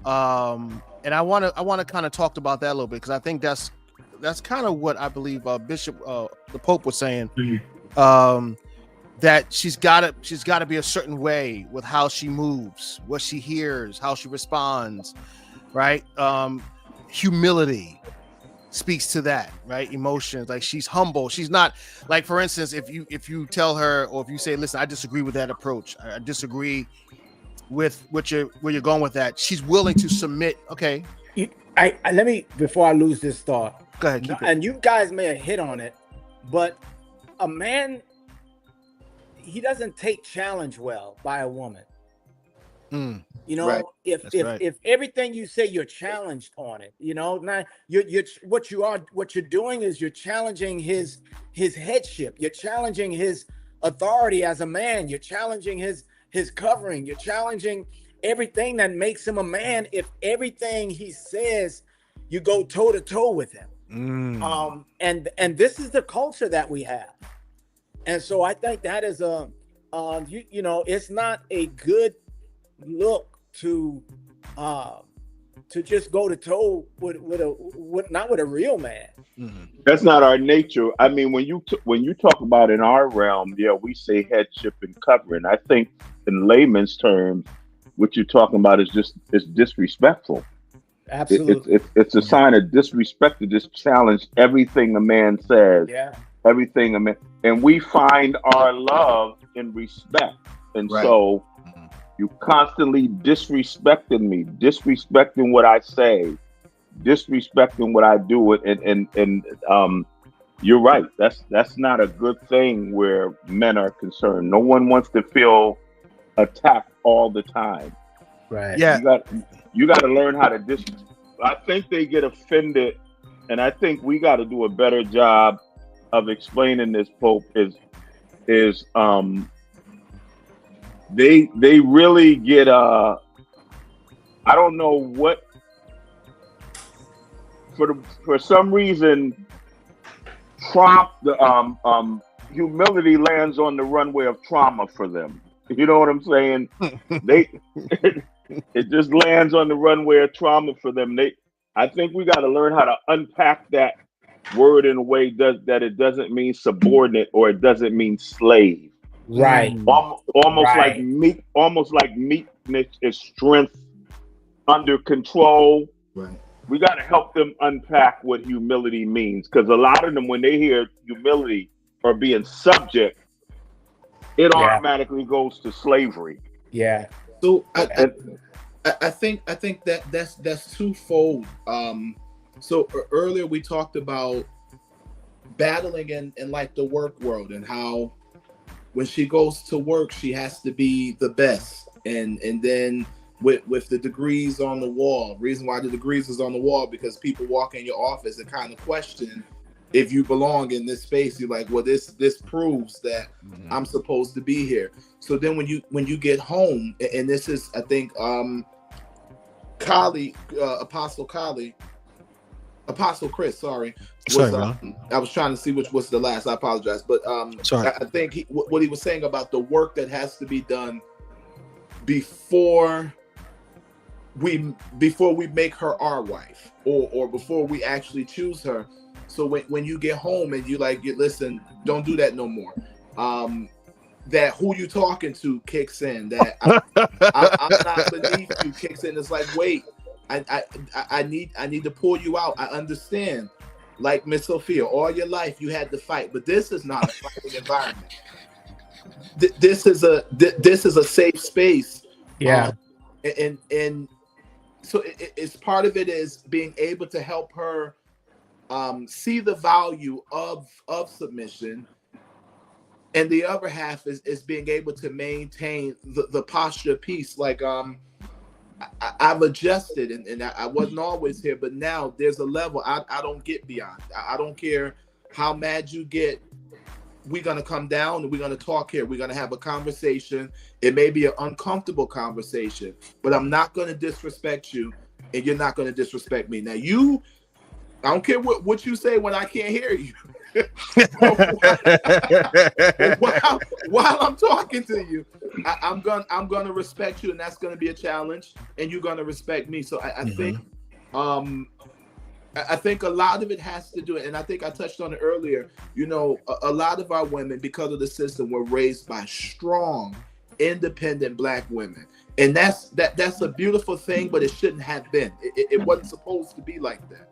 And I want to kind of talk about that a little bit, because I think that's kind of what I believe Bishop the Pope was saying. That she's got to be a certain way with how she moves, what she hears, how she responds, right? Humility speaks to that, right? Emotions, like she's humble. She's not like, for instance, if you tell her, or if you say, listen, I disagree with that approach, I disagree with where you're going with that, she's willing to submit. Okay, I let me, before I lose this thought, go ahead. And you guys may have hit on it, but a man, he doesn't take challenge well by a woman. You know, if everything you say, you're challenged on it, you know, now what you're doing is you're challenging his headship, you're challenging his authority as a man, you're challenging his covering, you're challenging everything that makes him a man. If everything he says, you go toe to toe with him. And this is the culture that we have. And so I think that is you know, it's not a good look to just go to toe with not with a real man. That's not our nature. I mean, when you talk about in our realm, yeah, we say headship and covering. I think in layman's terms, what you're talking about is disrespectful. Absolutely, it's a sign of disrespect to just challenge everything a man says. Yeah, everything a man, and we find our love in respect, and so you constantly disrespecting me, disrespecting what I say, disrespecting what I do, and you're right. That's not a good thing where men are concerned. No one wants to feel attacked all the time. Right. Yeah. You got to learn how to I think they get offended, and I think we got to do a better job of explaining this, Pope, is they really get I don't know what, for some reason Trump, the humility lands on the runway of trauma for them. You know what I'm saying? It just lands on the runway of trauma for them. I think we got to learn how to unpack that word in a way that it doesn't mean subordinate or it doesn't mean slave. Right. Almost Right. like meekness is strength under control. Right. We got to help them unpack what humility means, because a lot of them, when they hear humility or being subject, it automatically goes to slavery. Yeah. So I think that's twofold. So earlier we talked about battling in like the work world, and how when she goes to work she has to be the best, and then with the degrees on the wall. Reason why the degrees is on the wall, because people walk in your office and kind of question if you belong in this space. You're like, well, this proves that I'm supposed to be here. So then when you get home, and this is, I think, Apostle Chris, sorry. I was trying to see which was the last. I apologize, but I think what he was saying about the work that has to be done before we make her our wife, or before we actually choose her. So when you get home and you like, listen, don't do that no more. That who you talking to kicks in. That I'm not beneath you kicks in. It's like, wait, I need to pull you out. I understand. Like Miss Sophia, all your life you had to fight, but this is not a fighting environment. This is a safe space. Yeah. And so it's part of it is being able to help her see the value of submission, and the other half is being able to maintain the posture of peace. Like I've adjusted, and I wasn't always here, but now there's a level I don't get beyond. I don't care how mad you get. We're going to come down and we're going to talk here. We're going to have a conversation. It may be an uncomfortable conversation, but I'm not going to disrespect you, and you're not going to disrespect me. Now I don't care what you say when I can't hear you. while I'm talking to you, I'm gonna respect you, and that's gonna be a challenge, and you're gonna respect me. So I think I think a lot of it has to do it, and I think I touched on it earlier. You know, a lot of our women, because of the system, were raised by strong, independent Black women, and that's a beautiful thing, but it shouldn't have been. It wasn't supposed to be like that.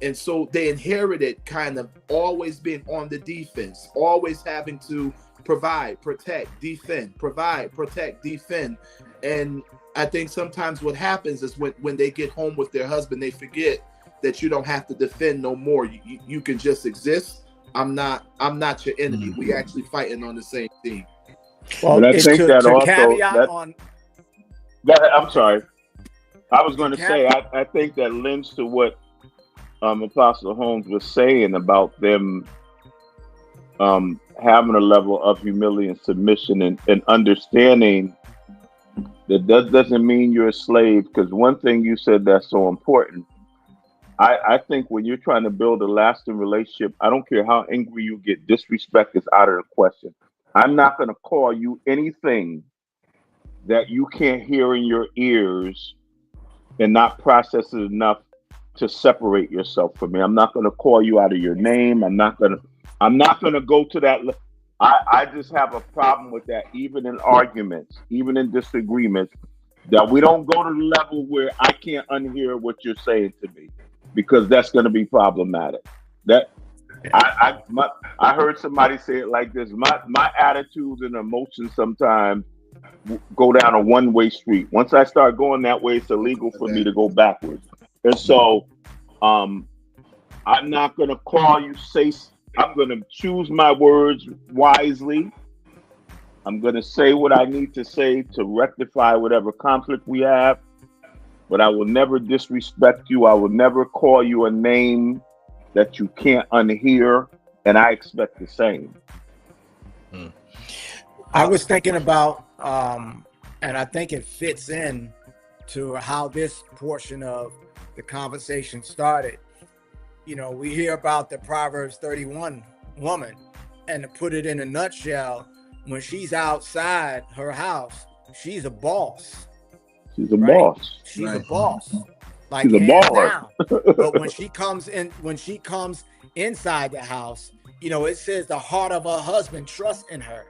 And so they inherited kind of always being on the defense, always having to provide, protect, defend, provide, protect, defend. And I think sometimes what happens is when they get home with their husband, they forget that you don't have to defend no more. You can just exist. I'm not your enemy. We actually fighting on the same team. Well, I think that also I'm sorry. I was going to say, I think that lends to what Apostle Holmes was saying about them having a level of humility and submission, and understanding that doesn't mean you're a slave. Because one thing you said that's so important, I think when you're trying to build a lasting relationship, I don't care how angry you get, disrespect is out of the question. I'm not going to call you anything that you can't hear in your ears and not process it enough to separate yourself from me. I'm not going to call you out of your name. I'm not going to go to that. I just have a problem with that, even in arguments, even in disagreements, that we don't go to the level where I can't unhear what you're saying to me, because that's going to be problematic. I heard somebody say it like this: my attitudes and emotions sometimes go down a one-way street. Once I start going that way, it's illegal for me to go backwards. And so I'm not going to call you, I'm going to choose my words wisely. I'm going to say what I need to say to rectify whatever conflict we have. But I will never disrespect you. I will never call you a name that you can't unhear. And I expect the same. I was thinking about, and I think it fits in to how this portion of the conversation started. You know, we hear about the Proverbs 31 woman, and to put it in a nutshell, when she's outside her house, she's a boss. She's a boss. She's a boss. like She's a hands baller. down. But when she comes inside the house, you know, it says the heart of her husband trusts in her,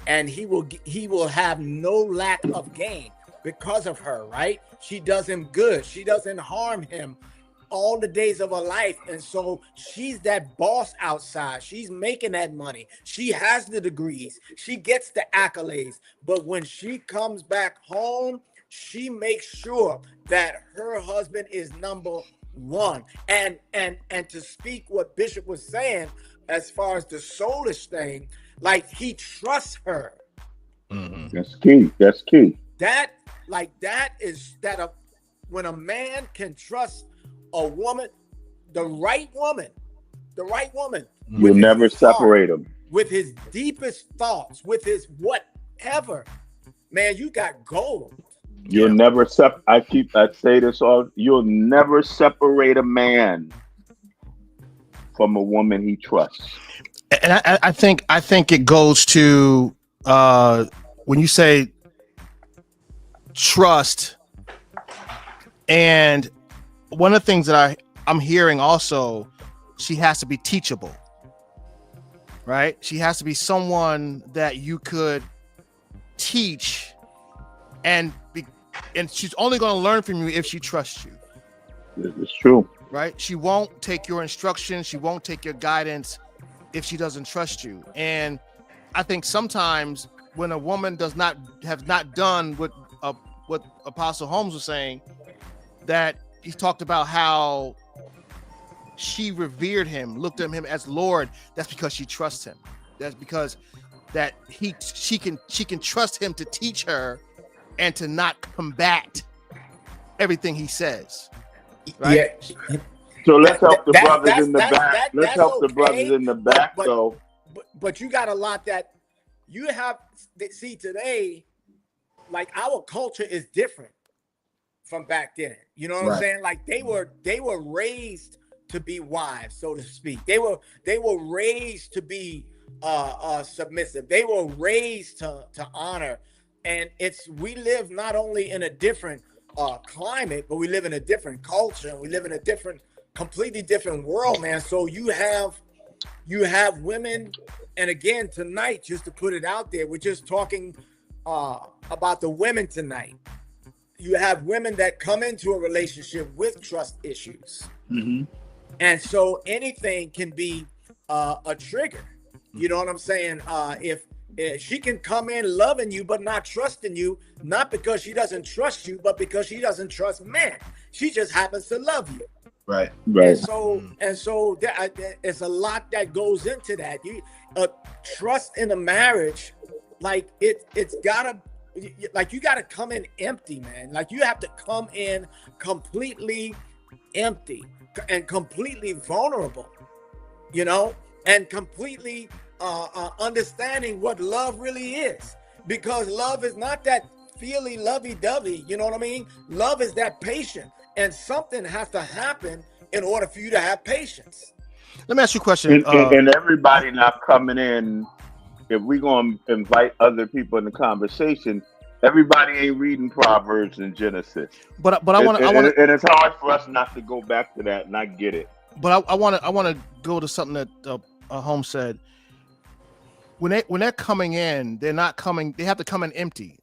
and he will have no lack of gain because of her, right? She does him good. She doesn't harm him all the days of her life. And so she's that boss outside. She's making that money. She has the degrees. She gets the accolades. But when she comes back home, she makes sure that her husband is number one. And to speak what Bishop was saying, as far as the soulish thing, like he trusts her. Mm-hmm. That's key. That's key. When a man can trust a woman, the right woman, You'll never separate them. With his deepest thoughts, with his whatever, man, you got gold. You'll never I say this all. You'll never separate a man from a woman he trusts. And I think it goes to when you say trust, and one of the things that I'm hearing also, she has to be teachable, right? She has to be someone that you could teach, and she's only going to learn from you if she trusts you. It's true, right? She won't take your instructions. She won't take your guidance if she doesn't trust you. And I think sometimes when a woman have not done what Apostle Holmes was saying, that he talked about how she revered him, looked at him as Lord. That's because she trusts him. That's because that she can trust him to teach her and to not combat everything he says. Right? Yeah. So let's help the brothers in the back. Let's help the brothers in the back, though. But you got a lot that you have. See, today, like our culture is different from back then. You know what I'm saying? Like they were raised to be wives, so to speak. They were raised to be submissive. They were raised to honor. And we live not only in a different climate, but we live in a different culture. We live in a completely different world, man. So you have women, and again tonight, just to put it out there, we're just talking about the women tonight. You have women that come into a relationship with trust issues, and so anything can be a trigger. You know what I'm saying? If she can come in loving you but not trusting you, not because she doesn't trust you, but because she doesn't trust men. She just happens to love you. Right. And so it's a lot that goes into that. You trust in a marriage, like it's gotta, like you gotta come in empty, man. Like you have to come in completely empty and completely vulnerable, you know, and completely understanding what love really is, because love is not that feely lovey-dovey, you know what I mean? Love is that patient, and something has to happen in order for you to have patience. Let me ask you a question. And everybody not coming in, if we're going to invite other people in the conversation, everybody ain't reading Proverbs and Genesis. But I want to, and it's hard for us not to go back to that, and I get it. But I want to go to something that Holmes said. When they're coming in, they're not coming. They have to come in empty.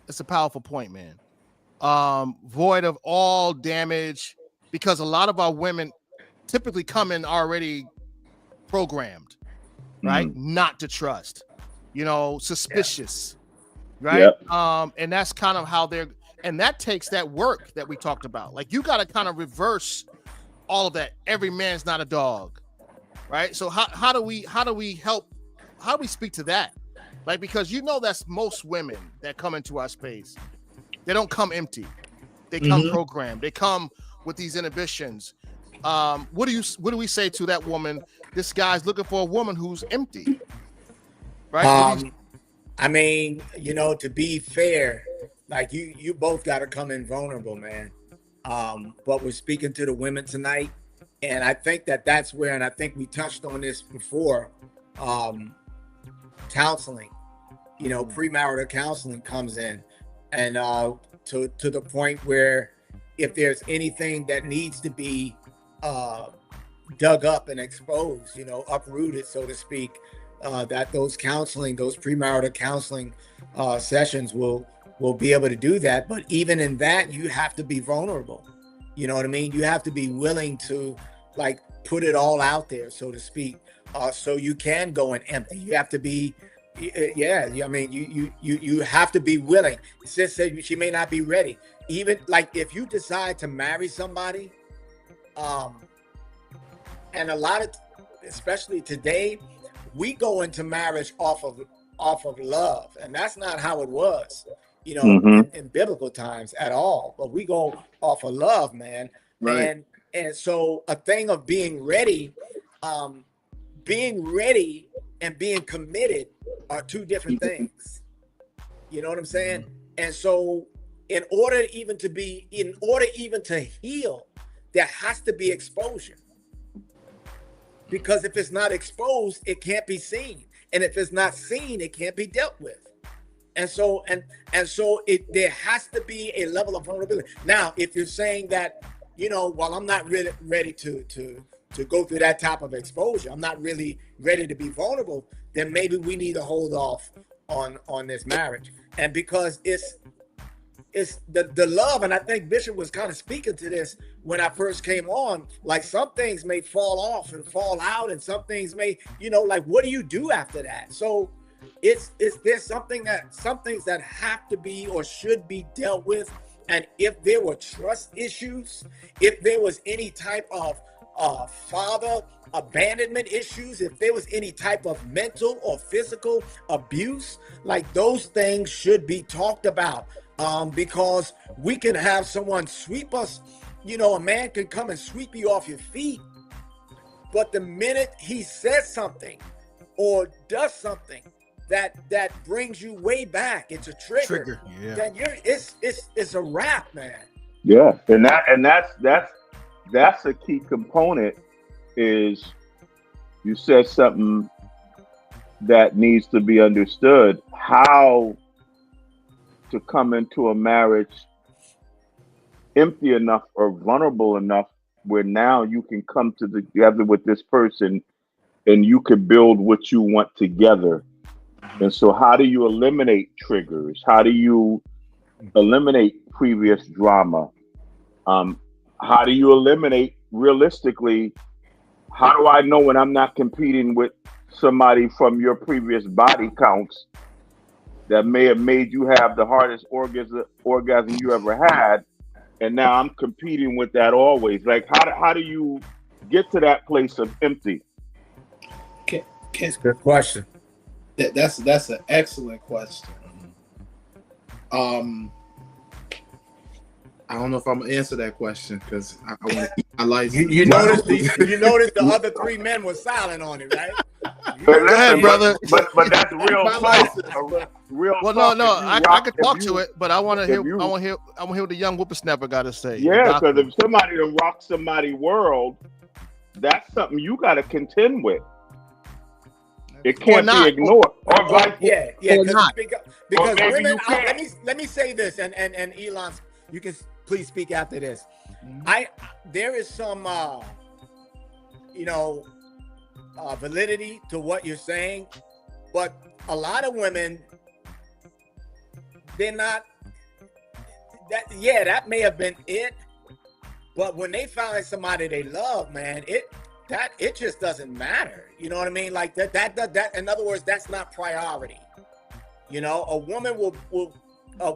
It's a powerful point, man. Void of all damage, because a lot of our women typically come in already programmed, right? Not to trust, suspicious, right? Yep. And that's kind of how and that takes that work that we talked about. Like you got to kind of reverse all of that. Every man's not a dog, right? So how do we help? How do we speak to that? Like, because that's most women that come into our space. They don't come empty. They come programmed. They come with these inhibitions. What do we say to that woman? This guy's looking for a woman who's empty, right? I mean, to be fair, like you both got to come in vulnerable, man. But we're speaking to the women tonight, and I think that's where, and I think we touched on this before. Counseling, premarital counseling comes in, and to the point where if there's anything that needs to be dug up and exposed, uprooted, so to speak, that those premarital counseling sessions will be able to do that. But even in that, you have to be vulnerable. You know what I mean? You have to be willing to like put it all out there, so to speak, so you can go and empty. You have to be, I mean, you have to be willing. Sis said she may not be ready. Even like if you decide to marry somebody, and a lot of, especially today, we go into marriage off of love, and that's not how it was, in biblical times at all. But we go off of love, man. Right. And so a thing of being ready and being committed are two different things. You know what I'm saying? And so in order even to heal, there has to be exposure. Because if it's not exposed, it can't be seen. And if it's not seen, it can't be dealt with. And so there has to be a level of vulnerability. Now, if you're saying that, while I'm not really ready to go through that type of exposure, I'm not really ready to be vulnerable, then maybe we need to hold off on this marriage. And because it's the love, and I think Bishop was kind of speaking to this when I first came on, like some things may fall off and fall out, and some things may, like what do you do after that? So there's some things that have to be or should be dealt with. And if there were trust issues, if there was any type of father abandonment issues, if there was any type of mental or physical abuse, like those things should be talked about. Because we can have someone sweep us, a man can come and sweep you off your feet, but the minute he says something or does something that brings you way back, it's a trigger. Yeah. Then it's a wrap, man. Yeah, and that's a key component. Is you said something that needs to be understood: how to come into a marriage empty enough or vulnerable enough where now you can come together with this person and you can build what you want together. And so how do you eliminate triggers? How do you eliminate previous drama? How do you eliminate, realistically, how do I know when I'm not competing with somebody from your previous body counts that may have made you have the hardest orgasm you ever had, and now I'm competing with that always? Like, how do you get to that place of empty? Good question. That's an excellent question. I don't know if I'm gonna answer that question because I want to keep my life. You noticed the other three men were silent on it, right? Go ahead, brother. But that's real talk. Real well, talk. no, I could talk to it, but I want to hear what the young whippersnapper got to say. Yeah, because if somebody to rock somebody's world, that's something you got to contend with. It can't be ignored. Or vice versa. Because women. Let me say this, and Elon, you can please speak after this. There is some validity to what you're saying, but a lot of women, they're not that may have been it, but when they find somebody they love, man, it just doesn't matter. You know what I mean? Like that in other words, that's not priority. A woman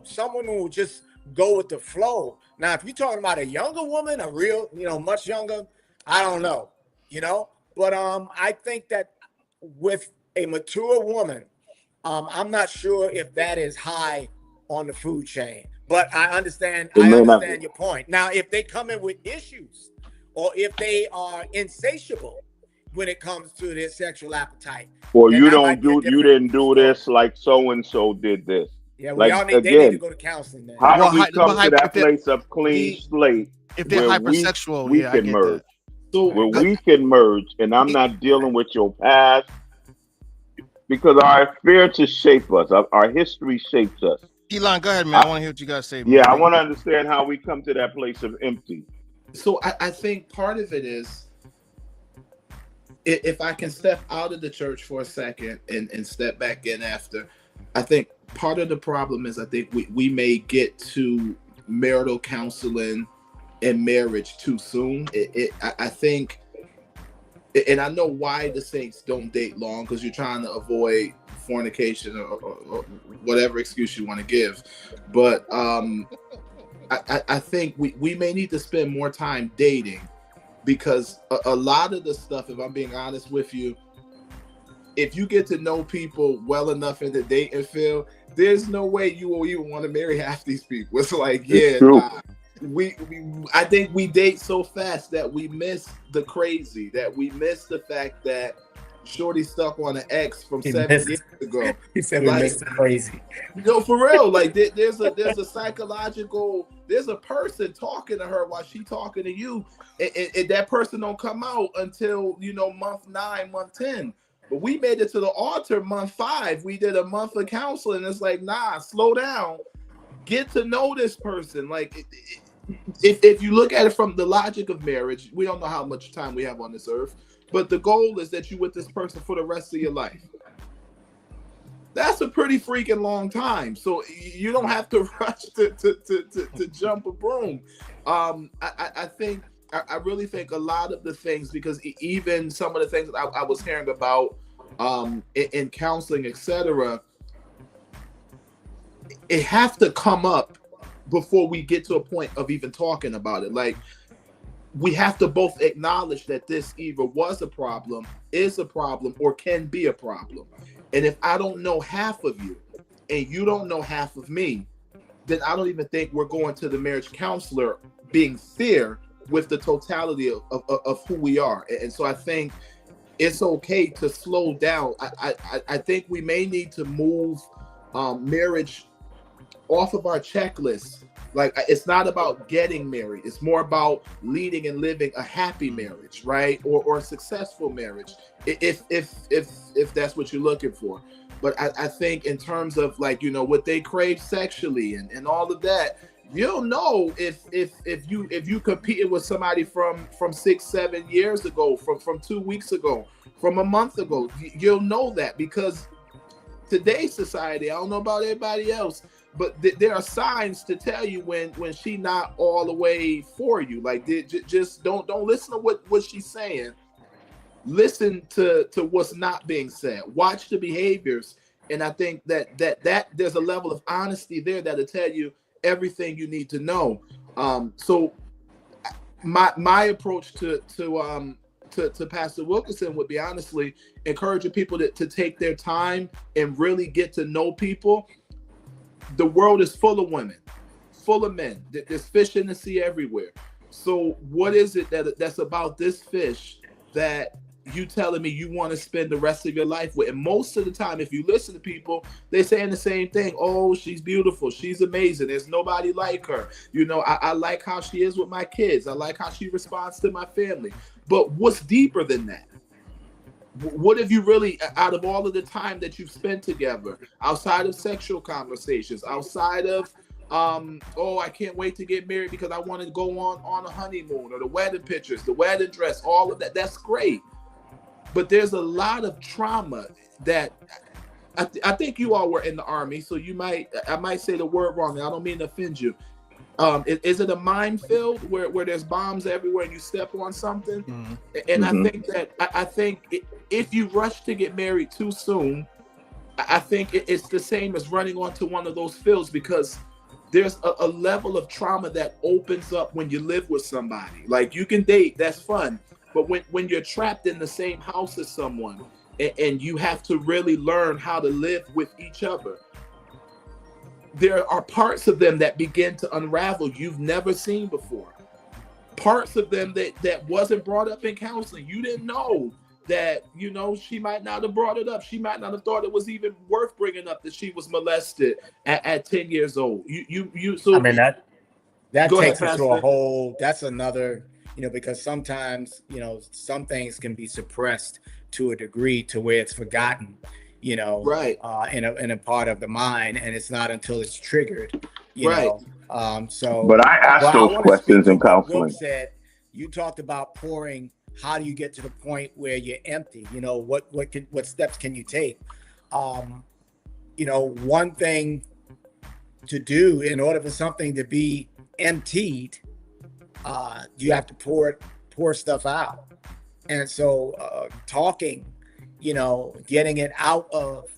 some women will just go with the flow. Now, if you're talking about a younger woman, a real, much younger, I don't know, but I think that with a mature woman, I'm not sure if that is high on the food chain, but I understand your point. Now, if they come in with issues, or if they are insatiable when it comes to their sexual appetite, or you didn't do this like so and so did this. Yeah, they need to go to counseling then. How do we come to that place of clean slate? If they're hypersexual, we can merge. Where we can merge, and I'm not dealing with your past, because our experiences shape us. Our history shapes us. Keelan, go ahead, man. I want to hear what you guys say. Yeah, I want to understand how we come to that place of empty. So I think part of it is, if I can step out of the church for a second and step back in after, I think part of the problem is I think we may get to marital counseling and marriage too soon. I think, and I know why the saints don't date long, because you're trying to avoid fornication or whatever excuse you want to give. But I think we may need to spend more time dating, because a lot of the stuff, if I'm being honest with you, if you get to know people well enough in the dating field, there's no way you will even want to marry half these people. It's like, I think we date so fast that we miss the crazy, that we miss the fact that Shorty stuck on an ex from 7 years ago. He said we missed the crazy. No, for real. Like there's a psychological, there's a person talking to her while she talking to you, and that person don't come out until month 9, month 10. But we made it to the altar month 5. We did a month of counseling. It's like, nah, slow down, get to know this person. Like if you look at it from the logic of marriage, we don't know how much time we have on this earth, but the goal is that you with this person for the rest of your life. That's a pretty freaking long time. So you don't have to rush to jump a broom. I really think a lot of the things, because even some of the things that I was hearing about in counseling, etc., it has to come up before we get to a point of even talking about it. Like, we have to both acknowledge that this either was a problem, is a problem, or can be a problem. And if I don't know half of you and you don't know half of me, then I don't even think we're going to the marriage counselor being fair with the totality of who we are. And so I think it's okay to slow down. I think we may need to move marriage off of our checklist. Like, it's not about getting married. It's more about leading and living a happy marriage, right? Or a successful marriage, if that's what you're looking for. But I think in terms of, like, what they crave sexually and all of that, you'll know if you competed with somebody from 6-7 years ago, from 2 weeks ago, from a month ago. You'll know that, because today's society, I don't know about everybody else, but there are signs to tell you when she not all the way for you. Like, just don't listen to what she's saying. Listen to what's not being said. Watch the behaviors, and I think that there's a level of honesty there that'll tell you everything you need to know. So my approach to Pastor Wilkerson would be, honestly, encouraging people to take their time and really get to know people. The world is full of women, full of men. There's fish in the sea everywhere. So what is it that's about this fish that you telling me you want to spend the rest of your life with? And most of the time, if you listen to people, they're saying the same thing. Oh, she's beautiful. She's amazing. There's nobody like her. I like how she is with my kids. I like how she responds to my family. But what's deeper than that? What have you really, out of all of the time that you've spent together, outside of sexual conversations, outside of, I can't wait to get married because I want to go on a honeymoon, or the wedding pictures, the wedding dress, all of that, that's great. But there's a lot of trauma that I think you all were in the Army, so I might say the word wrong. I don't mean to offend you. Is it a minefield where there's bombs everywhere and you step on something? Mm-hmm. And I think if you rush to get married too soon, I think it's the same as running onto one of those fields, because there's a level of trauma that opens up when you live with somebody. Like, you can date, that's fun. But when you're trapped in the same house as someone, and you have to really learn how to live with each other, there are parts of them that begin to unravel you've never seen before. Parts of them that wasn't brought up in counseling. You didn't know that, she might not have brought it up. She might not have thought it was even worth bringing up that she was molested at 10 years old. So, I mean, that takes us to a whole, that's another, because sometimes, some things can be suppressed to a degree to where it's forgotten. you know, Right. In a part of the mind, and it's not until it's triggered, you Right. know. So, But I ask those wanna questions speak to in what Will counseling. said. You talked about pouring. How do you get to the point where you're empty? You know, what steps can you take? You know, one thing to do in order for something to be emptied, you have to pour stuff out. And so talking, you know, getting it out of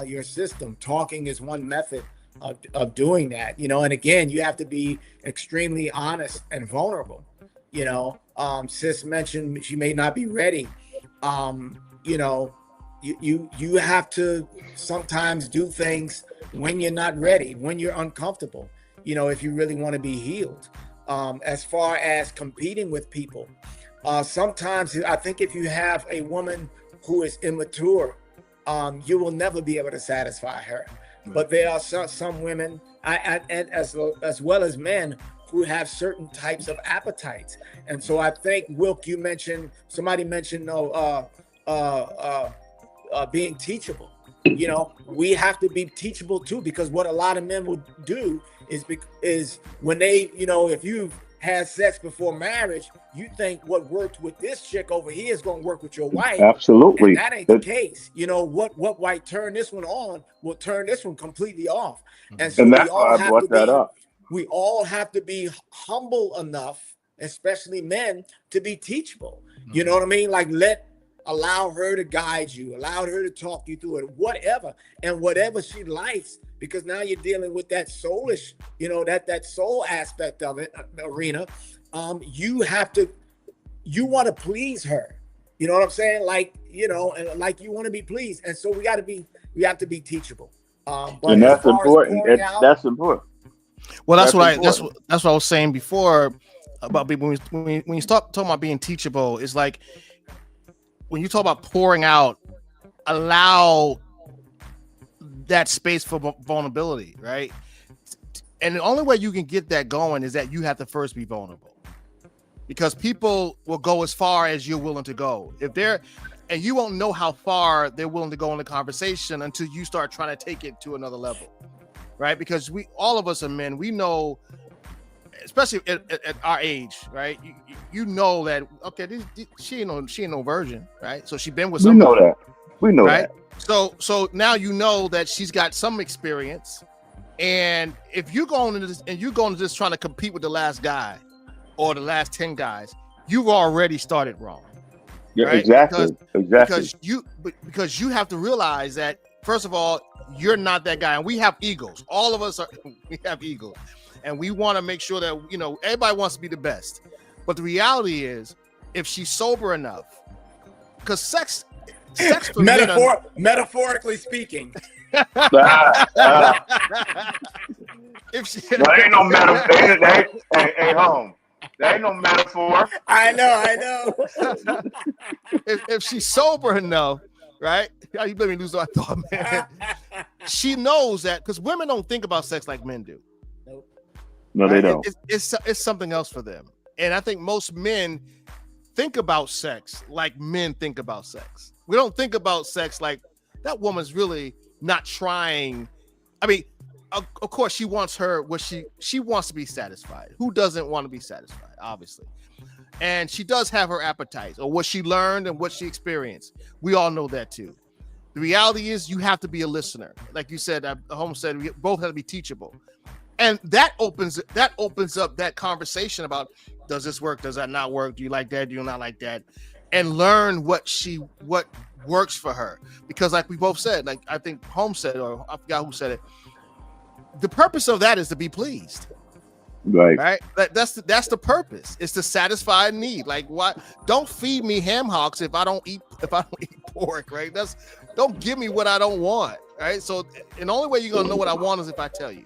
your system, talking is one method of doing that, you know. And again, you have to be extremely honest and vulnerable, you know. Sis mentioned she may not be ready. You know, you have to sometimes do things when you're not ready, when you're uncomfortable, you know, if you really want to be healed. As far as competing with people, sometimes I think if you have a woman who is immature, you will never be able to satisfy her. But there are some women, and as well as men, who have certain types of appetites. And so I think, Wilk, somebody mentioned being teachable. You know, we have to be teachable too, because what a lot of men will do is when they, you know, if you've had sex before marriage, you think what worked with this chick over here is going to work with your wife. Absolutely. And that ain't the case. You know, what might turn this one on will turn this one completely off. And so that's why I brought that up. We all have to be humble enough, especially men, to be teachable. You know what I mean? Like, allow her to guide you, allow her to talk you through it, whatever. And whatever she likes, because now you're dealing with that soulish, you know, that soul aspect of it, arena. You want to please her. You know what I'm saying? Like, you know, and like you want to be pleased. And so we have to be teachable. But and that's important. That's important. Well, that's what I was saying before about when you start talking about being teachable. It's like when you talk about pouring out, allow that space for vulnerability, right? And the only way you can get that going is that you have to first be vulnerable, because people will go as far as you're willing to go. And you won't know how far they're willing to go in the conversation until you start trying to take it to another level, right? Because all of us are men. We know, especially at our age, right? You know that, okay, she ain't no virgin, right? So she been with somebody. We know right? that. So now you know that she's got some experience, and if you're going into this and you're going to just trying to compete with the last guy or the last 10 guys, you've already started wrong. Yeah, right? exactly. Because you have to realize that, first of all, you're not that guy, and we have egos. All of us we have egos, and we want to make sure that, you know, everybody wants to be the best. But the reality is, if she's sober enough, because sex for metaphorically speaking. If she, that ain't no metaphor. Hey, home. That ain't no metaphor. I know. if she's sober enough, right? You let me lose my thought, man. She knows that, because women don't think about sex like men do. Nope. No, right? They don't. It's something else for them. And I think most men think about sex like men think about sex. We don't think about sex like that woman's really not trying. I mean, of course, she wants she wants to be satisfied. Who doesn't want to be satisfied, obviously? And she does have her appetites, or what she learned and what she experienced. We all know that too. The reality is, you have to be a listener. Like you said, Holmes said, we both have to be teachable. And that opens up that conversation about, does this work? Does that not work? Do you like that? Do you not like that? And learn what works for her. Because like we both said, like I think Holmes said, or I forgot who said it, the purpose of that is to be pleased. Right. That's the purpose. It's to satisfy a need. Like, why don't feed me ham hocks if I don't eat pork, right? Don't give me what I don't want. Right. So the only way you're gonna know what I want is if I tell you.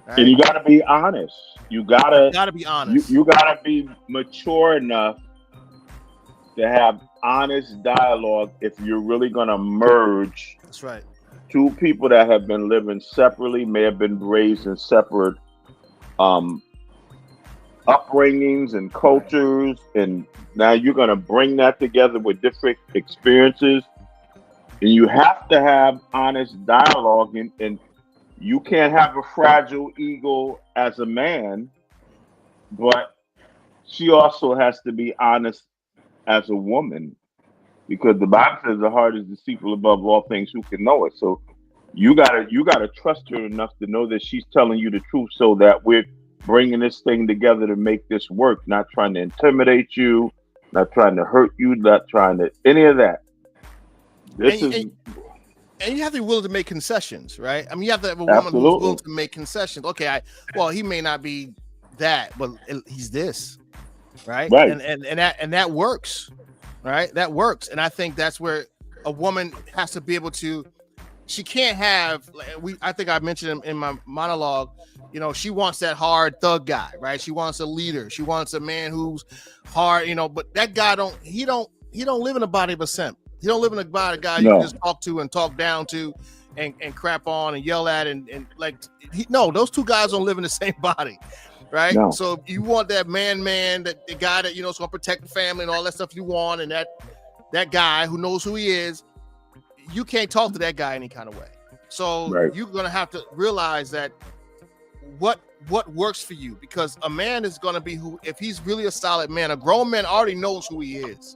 Right? And you gotta be honest. You gotta be honest. You gotta be mature enough to have honest dialogue if you're really gonna merge. That's right. Two people that have been living separately, may have been raised in separate upbringings and cultures, and now you're gonna bring that together with different experiences. And you have to have honest dialogue, and you can't have a fragile ego as a man, but she also has to be honest as a woman, because the Bible says the heart is deceitful above all things, who can know it? So you gotta trust her enough to know that she's telling you the truth, so that we're bringing this thing together to make this work, not trying to intimidate you, not trying to hurt you, not trying to any of that. And you have to be willing to make concessions, right? I mean, you have to have a woman who's willing to make concessions. Okay, he may not be that, but he's this, right? Right. And that works, right? That works, and I think that's where a woman has to be able to. She can't have. I think I mentioned in my monologue. You know, she wants that hard thug guy, right? She wants a leader. She wants a man who's hard. You know, but that guy don't live in the body of a simp. He don't live in a body of a guy you can just talk to and talk down to, and crap on and yell at and like. Those two guys don't live in the same body, right? No. So if you want that man, that the guy that is gonna protect the family and all that stuff you want, and that guy who knows who he is, you can't talk to that guy any kind of way. So you're gonna have to realize that what works for you, because a man is gonna be who, if he's really a solid man, a grown man already knows who he is.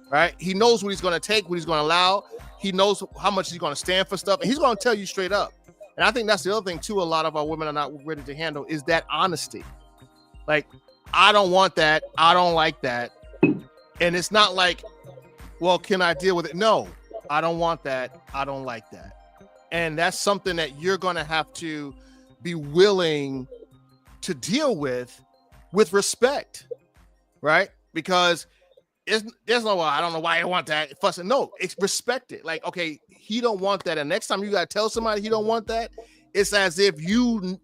Right? He knows what he's going to take, what he's going to allow. He knows how much he's going to stand for stuff, and he's going to tell you straight up. And I think that's the other thing too. A lot of our women are not ready to handle is that honesty. Like, I don't want that. I don't like that. And it's not like, well, can I deal with it? No, I don't want that. I don't like that. And that's something that you're going to have to be willing to deal with respect, right? Because there's no, I don't know why I want that. Fussing. No, it's respect it. Like, okay, he don't want that. And next time you got to tell somebody he don't want that, it's as if you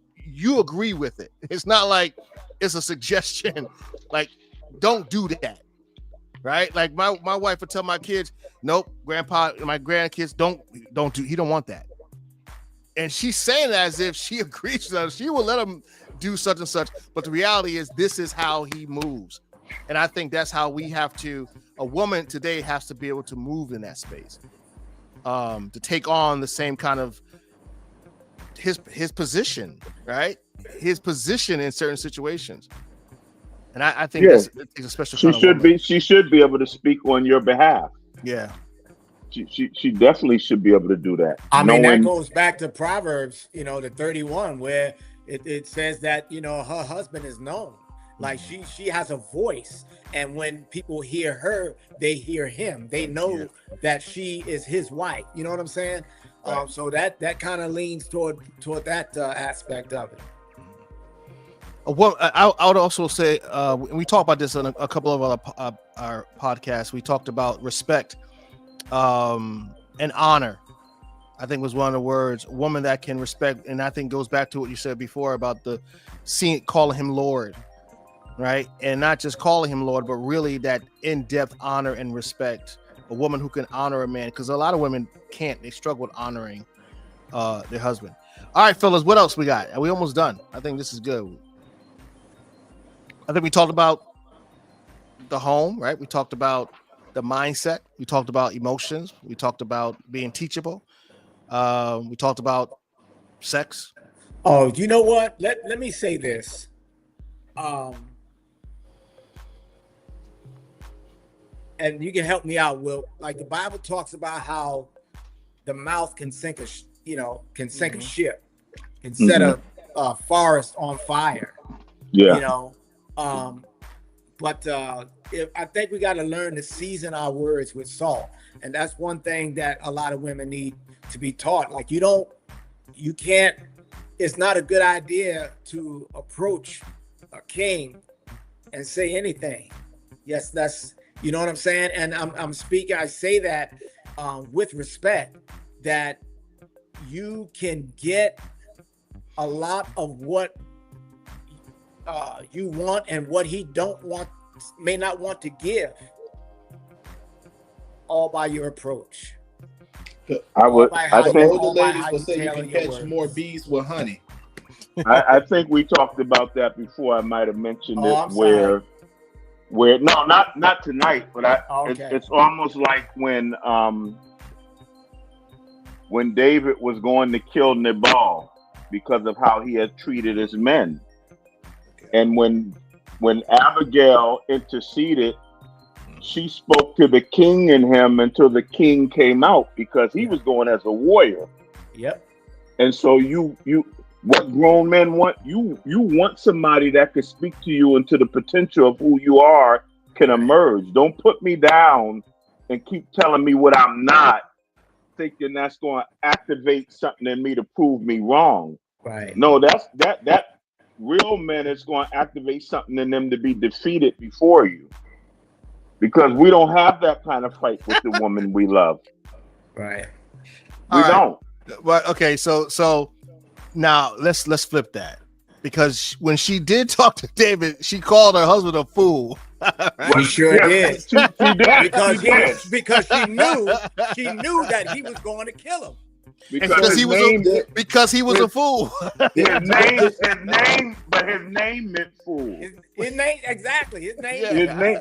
agree with it. It's not like it's a suggestion. Like, don't do that. Right? Like my wife would tell my kids, nope, grandpa, my grandkids don't do, he don't want that. And she's saying that as if she agrees with us. She will let him do such and such. But the reality is, this is how he moves. And I think that's how a woman today has to be able to move in that space, to take on the same kind of his position, right? His position in certain situations. And I think that's a special kind of woman. She should be able to speak on your behalf. Yeah. She definitely should be able to do that. I mean, that goes back to Proverbs, the 31, where it says that, her husband is known. Like she has a voice, and when people hear her, they hear him. They know that she is his wife. You know what I'm saying? Right. So that kind of leans toward that aspect of it. Well, I would also say, we talked about this on a couple of our podcasts. We talked about respect and honor. I think was one of the words. A woman that can respect, and I think goes back to what you said before about calling him Lord. Right, and not just calling him Lord, but really that in-depth honor and respect. A woman who can honor a man, because a lot of women can't. They struggle with honoring their husband. All right, fellas, what else we got? Are we almost done? I think this is good. I think we talked about the home, right? We talked about the mindset. We talked about emotions. We talked about being teachable. We talked about sex. Oh, you know what? Let me say this. And you can help me out, Will. Like, the Bible talks about how the mouth can sink a ship, can set a forest on fire. Yeah. But I think we got to learn to season our words with salt, and that's one thing that a lot of women need to be taught. Like, you can't. It's not a good idea to approach a king and say anything. Yes, that's. You know what I'm saying? And I'm speaking, I say that with respect, that you can get a lot of what you want and what he may not want to give, all by your approach. I think the ladies will say you can catch more bees with honey. I think we talked about that before. I might have mentioned it where no, not tonight, but it's almost like when when David was going to kill Nabal because of how he had treated his men. And when Abigail interceded, she spoke to the king and him until the king came out, because he was going as a warrior. Yep. And so what grown men want, you want somebody that can speak to you into the potential of who you are can emerge. Don't put me down and keep telling me what I'm not, thinking that's going to activate something in me to prove me wrong. Right. No, that real men is going to activate something in them to be defeated before you. Because we don't have that kind of fight with the woman we love. Right. We don't. But okay, so now let's flip that, because when she did talk to David, she called her husband a fool. Right? She sure did. She did. Because she knew that he was going to kill him. Because he was a fool. His name meant fool. His name, exactly. His name. His name.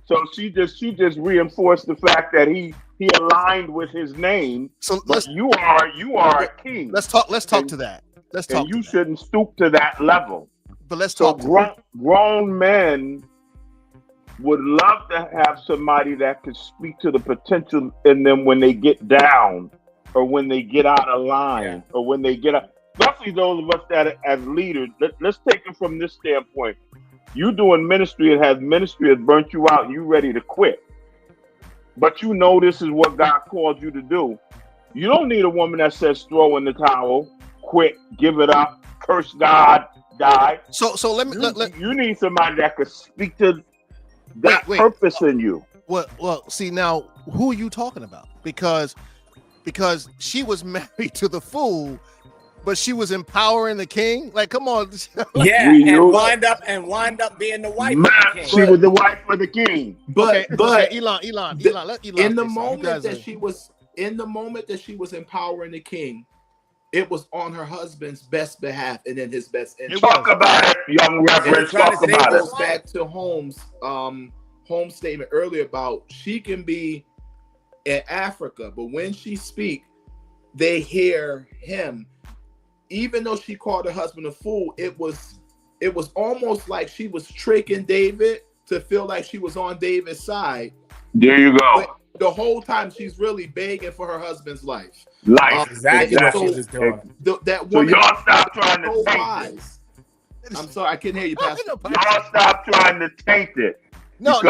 So she just reinforced the fact that he aligned with his name. So you are a king. Let's talk to that. And you shouldn't stoop to that level. But let's talk. Grown men would love to have somebody that could speak to the potential in them when they get down, or when they get out of line, or when they get up. Especially those of us that as leaders. Let's take it from this standpoint. You doing ministry and has ministry has burnt you out, you ready to quit. But you know this is what God called you to do. You don't need a woman that says throw in the towel, quit, give it up, curse God, die. So you need somebody that could speak to that purpose in you. Well, see, now who are you talking about? Because she was married to the fool, but she was empowering the king. Like, come on. Yeah, and wind up being the wife of the king. She was the wife of the king. But Elon, let Elon. In the moment that she was empowering the king, it was on her husband's best behalf and in his best interest. Talk about it, young reverend. Talk about it. Goes back to Holmes' statement earlier about she can be in Africa, but when she speak, they hear him. Even though she called her husband a fool, it was almost like she was tricking David to feel like she was on David's side. There you go. But the whole time she's really begging for her husband's life. Exactly what she was doing. That woman. So y'all stop trying to taint it. I'm sorry, I couldn't hear you, Pastor. Y'all stop trying to taint it. No.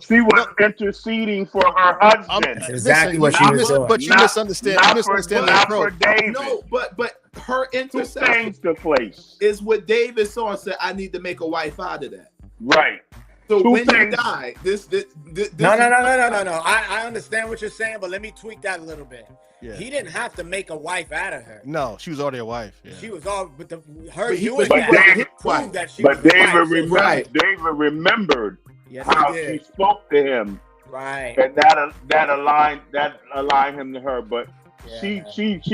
She was interceding for her husband. That's exactly what she was doing. But you misunderstand. You misunderstand the approach. No, but her intercession the place is what David saw and said, I need to make a wife out of that. Right. So when you die, this No. I understand what you're saying, but let me tweak that a little bit. Yeah. He didn't have to make a wife out of her. No, she was already a wife. Yeah. She was all but David remembered how she spoke to him. Right. And that aligned him to her. But she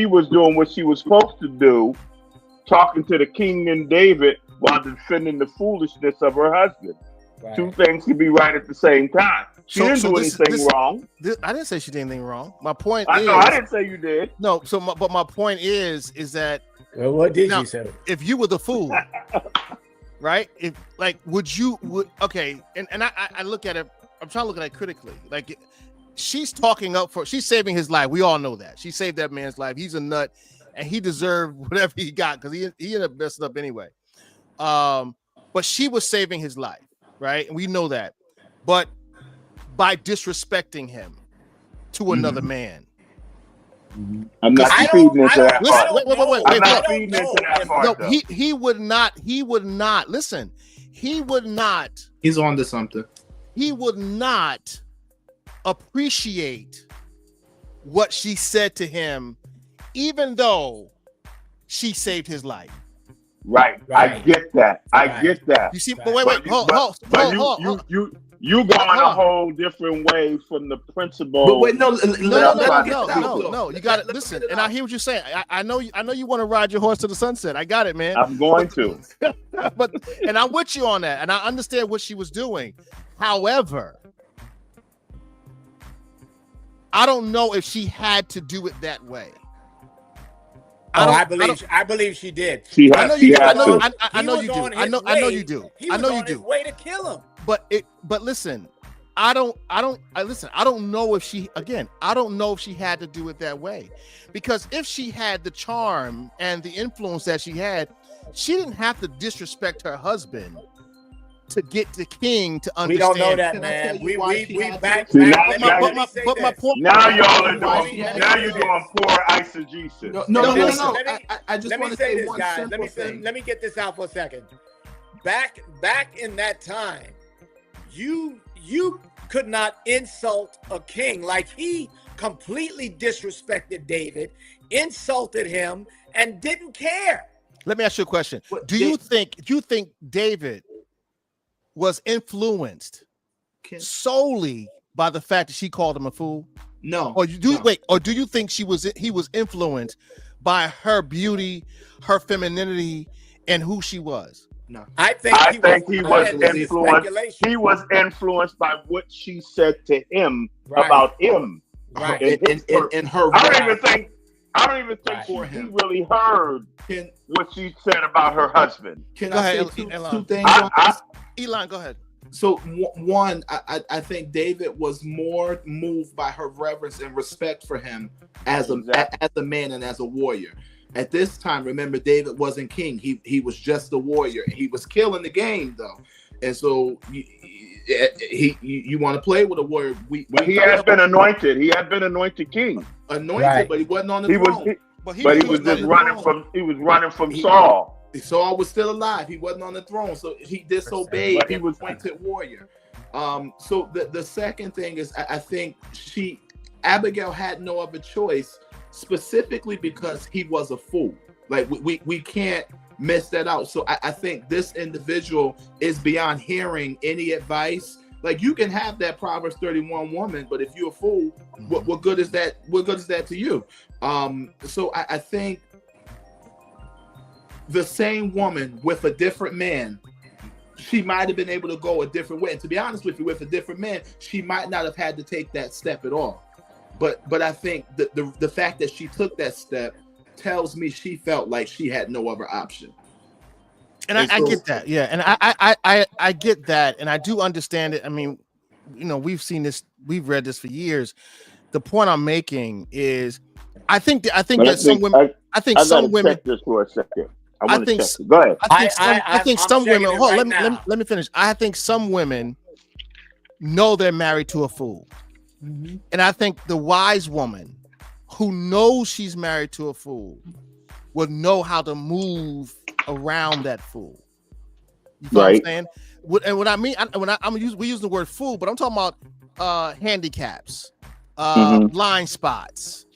was doing what she was supposed to do, talking to the king and David while defending the foolishness of her husband. Right. Two things can be right at the same time. She didn't do anything wrong. I didn't say she did anything wrong. My point I didn't say you did. No, but my point is that what did you say? If you were the fool, right? If okay, and I look at it, I'm trying to look at it critically. Like, she's saving his life. We all know that. She saved that man's life. He's a nut, and he deserved whatever he got because he ended up messing up anyway. But she was saving his life. Right, and we know that, but by disrespecting him to another man, I'm not feeding into that part. Wait. I'm not feeding into that part. No, he would not listen. He would not. He's on to something. He would not appreciate what she said to him, even though she saved his life. Right. I get that. I get that. You see, but wait, hold. You go in a whole different way from the principle. But wait, no. You got to listen, and I hear what you're saying. I know you want to ride your horse to the sunset. I got it, man. I'm going to. And I'm with you on that, and I understand what she was doing. However, I don't know if she had to do it that way. I believe she did. She I know has. you She do. I has know. to. I know you do. I know you do. He I was know on you his do. way to kill him. But listen, I don't know if she, again, I don't know if she had to do it that way, because if she had the charm and the influence that she had, she didn't have to disrespect her husband to get the king to understand. We don't know that, Can I man. tell you why she had to- back. See, Let now- me say but my this. point. Now y'all are Why doing. she had Now to you're do doing poor eisegesis. No. Let me- I just Let want me to say say this, one guys. simple thing. Let me get this out for a second. Back in that time, you could not insult a king. Like, he completely disrespected David, insulted him, and didn't care. Let me ask you a question. What, Do you think David was influenced solely by the fact that she called him a fool? No. Or do you think he was influenced by her beauty, her femininity, and who she was? No. I think he was influenced. He was influenced by what she said to him about him. Right. In her I don't even think Right. he really heard what she said about her husband. Can Go I ahead, say Elon. two things on this? Elon, go ahead. So one, I think David was more moved by her reverence and respect for him as a man and as a warrior. At this time, remember, David wasn't king. He was just a warrior. He was killing the game, though. And so you want to play with a warrior. He had been anointed. He had been anointed king. Anointed, Right. But he wasn't on the throne. But he was just running from. He was running from Saul. Saul was still alive. He wasn't on the throne, so he disobeyed. But he was anointed warrior. So the second thing is, I think Abigail had no other choice, specifically because he was a fool. Like, we can't miss that out. So I think this individual is beyond hearing any advice. Like, you can have that Proverbs 31 woman, but if you're a fool, what good is that? What good is that to you? So I think the same woman with a different man, she might have been able to go a different way. And to be honest with you, with a different man, she might not have had to take that step at all. But I think the fact that she took that step tells me she felt like she had no other option. And I get that, yeah, and I get that, and I do understand it. I mean, we've seen this, we've read this for years. The point I'm making is, I think some women. I think some women. Check this for a second. I think. Go ahead. I think some women. Hold on, right let me finish. I think some women know they're married to a fool, and I think the wise woman who knows she's married to a fool will know how to move around that fool. You know what I'm saying? And what I mean, we use the word fool, but I'm talking about handicaps, blind spots.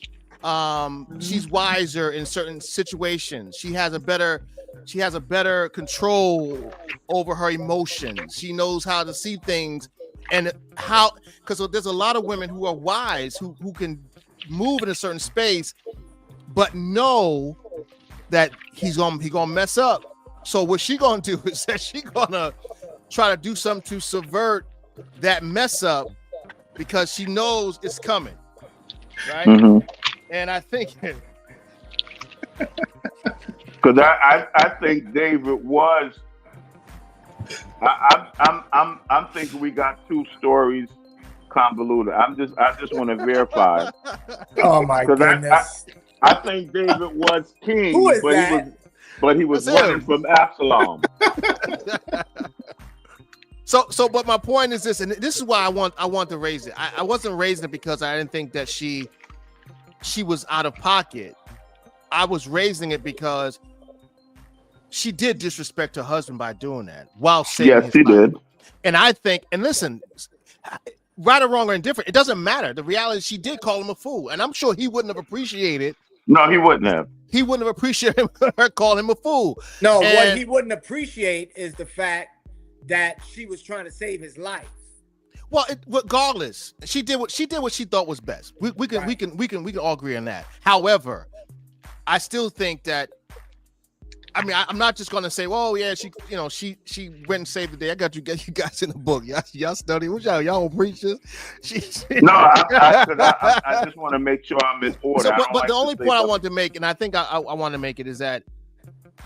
She's wiser in certain situations. She has a better control over her emotions. She knows how to see things and how, because there's a lot of women who are wise who can move in a certain space, but know that he's gonna mess up. So what she gonna do is that she gonna try to do something to subvert that mess up because she knows it's coming, right? And I think because I think David was. I'm thinking we got two stories convoluted. I just want to verify. Oh my goodness! I think David was king. Who is that? But he was running from Absalom. So, but my point is this, and this is why I want to raise it. I wasn't raising it because I didn't think that she was out of pocket. I was raising it because she did disrespect her husband by doing that while saving his life. Did. And I think, and listen, right or wrong or indifferent, it doesn't matter. The reality is she did call him a fool, and I'm sure he wouldn't have appreciated. No, he wouldn't have. He wouldn't have appreciated her calling him a fool. No, what he wouldn't appreciate is the fact that she was trying to save his life. Well, regardless, she did what she thought was best. We can all agree on that. However, I still think that I mean, I'm not just gonna say, "Well, yeah, she went and saved the day." I got you guys in the book. Y'all study. What y'all preach this? No, I just want to make sure I'm in order. So, but the only point I want to make, and I think I want to make it, is that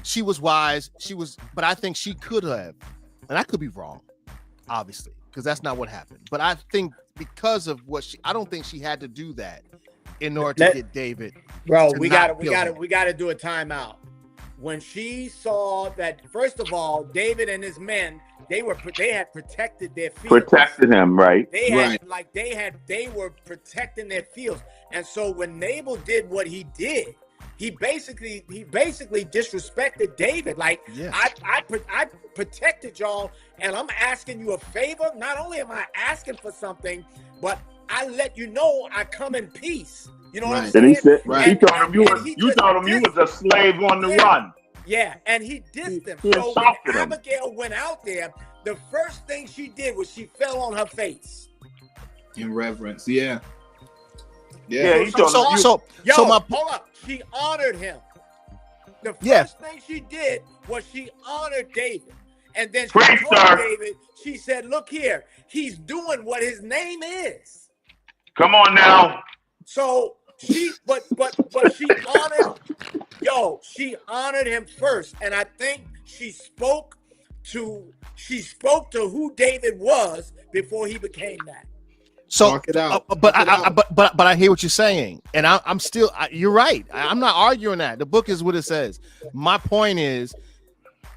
she was wise. But I think she could have, and I could be wrong, obviously, because that's not what happened. But I think because of I don't think she had to do that in order to get David. Bro, we got to do a timeout. When she saw that, first of all, David and his men, they had protected their fields. Protected him, right? They were protecting their fields. And so when Nabal did what he did, he basically disrespected David. Like, yeah. I protected y'all, and I'm asking you a favor. Not only am I asking for something, but I let you know I come in peace. You know what I'm saying? And he said, he told him you was a slave on the run. Yeah, and he dissed him. So when Abigail went out there, the first thing she did was she fell on her face. In reverence, yeah. Hold up. She honored him. The first thing she did was she honored David. And then she told David, she said, look here, he's doing what his name is. Come on now. So she honored him first. And I think she spoke to who David was before he became that. So, but I hear what you're saying, and I'm still. You're right. I'm not arguing that. The book is what it says. My point is,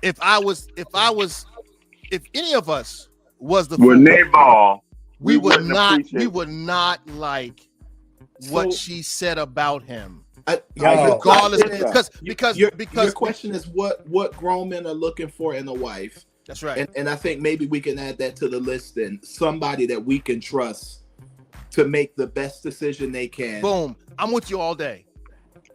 if any of us was the Nabal, we would not like what she said about him. Regardless, because your question is what grown men are looking for in a wife. That's right. And I think maybe we can add that to the list then. Somebody that we can trust to make the best decision they can. Boom. I'm with you all day.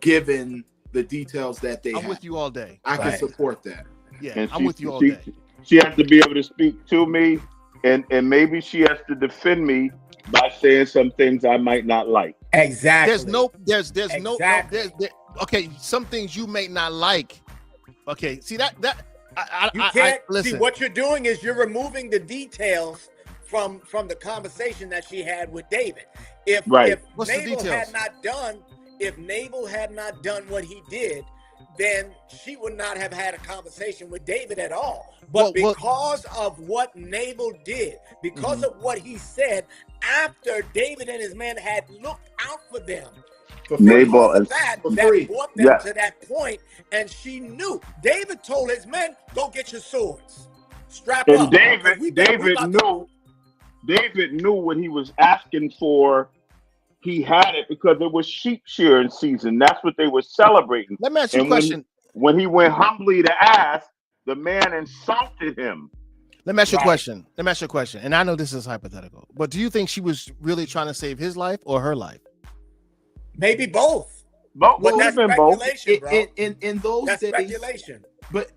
Given the details that they have. I'm with you all day. I can support that. Yeah, and I'm with you all day. She has to be able to speak to me, and maybe she has to defend me by saying some things I might not like. Exactly. Okay, some things you may not like. Okay, see that you can't see what you're doing is you're removing the details from the conversation that she had with David. If Nabal had not done what he did, then she would not have had a conversation with David at all. But because of what Nabal did, because of what he said after David and his men had looked out for them, Nabal that brought them to that point, and she knew. David told his men, "Go get your swords, strap up." David knew what he was asking for. He had it because it was sheep shearing season. That's what they were celebrating. Let me ask you a question. When he went humbly to ask, the man insulted him. Let me ask you a question. And I know this is hypothetical, but do you think she was really trying to save his life or her life? Maybe both. But that's speculation, bro. In those days, speculation. But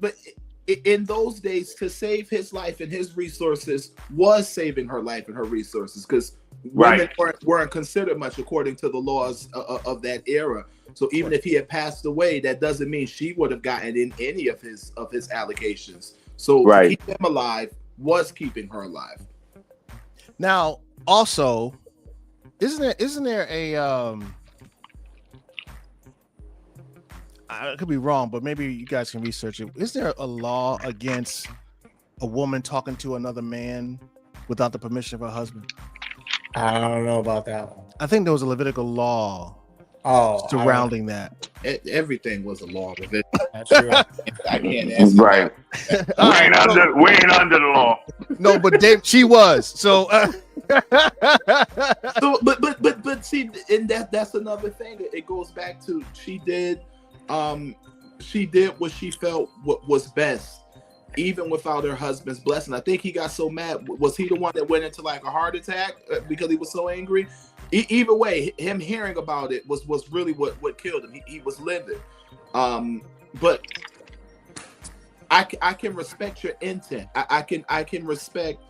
in those days, to save his life and his resources was saving her life and her resources, because women weren't considered much according to the laws of that era. So even if he had passed away, that doesn't mean she would have gotten in any of his allocations. So to keep him alive was keeping her alive. Now, also, isn't there a I could be wrong, but maybe you guys can research it. Is there a law against a woman talking to another man without the permission of her husband? I don't know about that one. I think there was a Levitical law surrounding that. Everything was a law with it. That's true. I can't answer. Right. We ain't under the law. No, but she was. So but see, and that's another thing. It goes back to she did what she felt was best, even without her husband's blessing. I think he got so mad. Was he the one that went into like a heart attack because he was so angry? Either way, him hearing about it was really what killed him. He was livid. But I can respect your intent. I can respect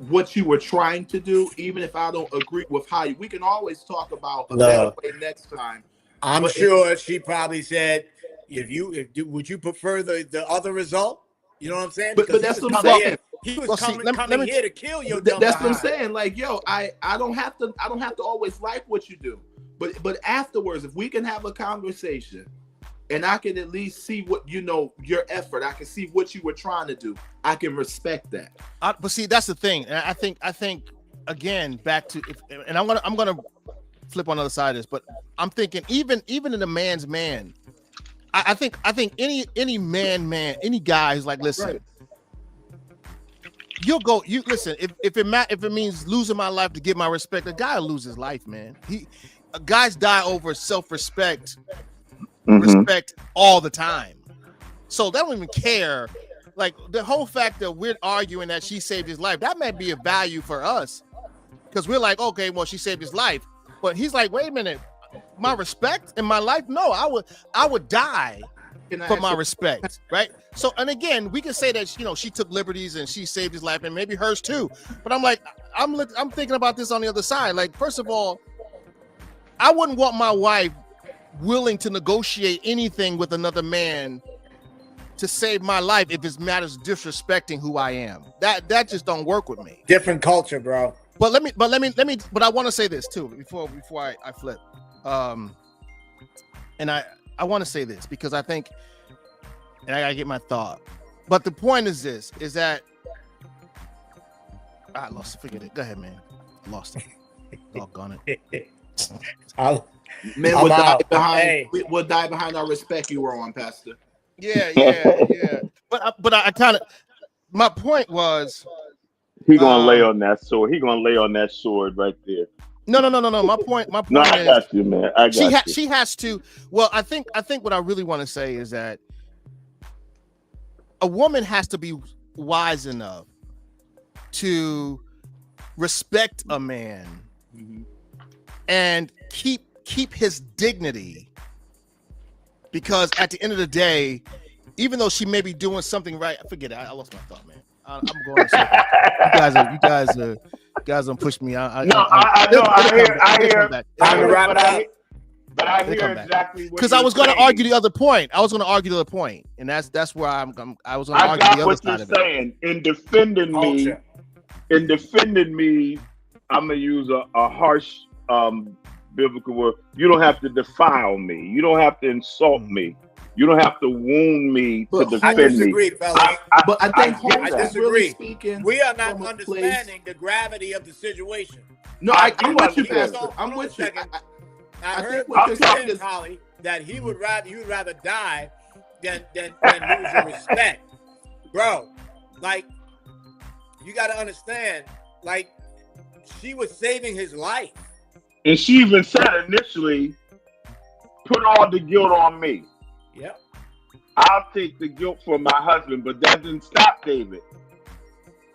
what you were trying to do, even if I don't agree with how you. We can always talk about a better way next time. I'm sure she probably said, would you prefer the other result? You know what I'm saying? But that's what I'm saying. He was coming here to kill your dumb That's what I'm behind. saying. Like, yo, I don't have to always like what you do, but afterwards, if we can have a conversation, and I can at least see what your effort, I can see what you were trying to do, I can respect that. But see, that's the thing, and I think again back to and I'm gonna flip on the other side of this, but I'm thinking even in a man's man, I think any man, any guy who's like, listen. Right. You listen. If it means losing my life to get my respect, a guy will lose his life, man. Guys die over self-respect, respect all the time. So they don't even care. Like the whole fact that we're arguing that she saved his life, that might be a value for us, because we're like, okay, well, she saved his life, but he's like, wait a minute, my respect and my life? No, I would die for my respect, right? So, and again, we can say that she took liberties and she saved his life, and maybe hers too. But I'm like, I'm thinking about this on the other side. Like, first of all, I wouldn't want my wife willing to negotiate anything with another man to save my life if it matters disrespecting who I am. That just don't work with me. Different culture, bro. But I want to say this too before I flip. And I want to say this because I think, and I gotta get my thought. But the point is this: is that I lost it. Forget it. Go ahead, man. I lost it. Doggone it. Men will die behind our respect. You were on, Pastor. Yeah. But I kind of. My point was. He gonna lay on that sword. He gonna lay on that sword right there. No. My point No, I is, got you, man. I got you. She has to. Well, I think what I really want to say is that a woman has to be wise enough to respect a man and keep his dignity, because at the end of the day, even though she may be doing something right, forget it. I lost my thought, man. I'm going to say, you guys don't push me. I hear. But I hear exactly what, because I was going to argue the other point. And that's where I was going to argue the other side of it. Saying in defending me, I'm gonna use a harsh biblical word. You don't have to defile me. You don't have to insult me. You don't have to wound me to defend me. I disagree, fellas. But I think I disagree. Speaking, we are not understanding the gravity of the situation. No, I'm with you, Pastor. I'm with you. I heard what you're saying, Holly, that you would rather die than lose your respect, bro. Like, you got to understand, like, she was saving his life, and she even said initially, "Put all the guilt on me." Yep. I'll take the guilt for my husband, but that didn't stop David.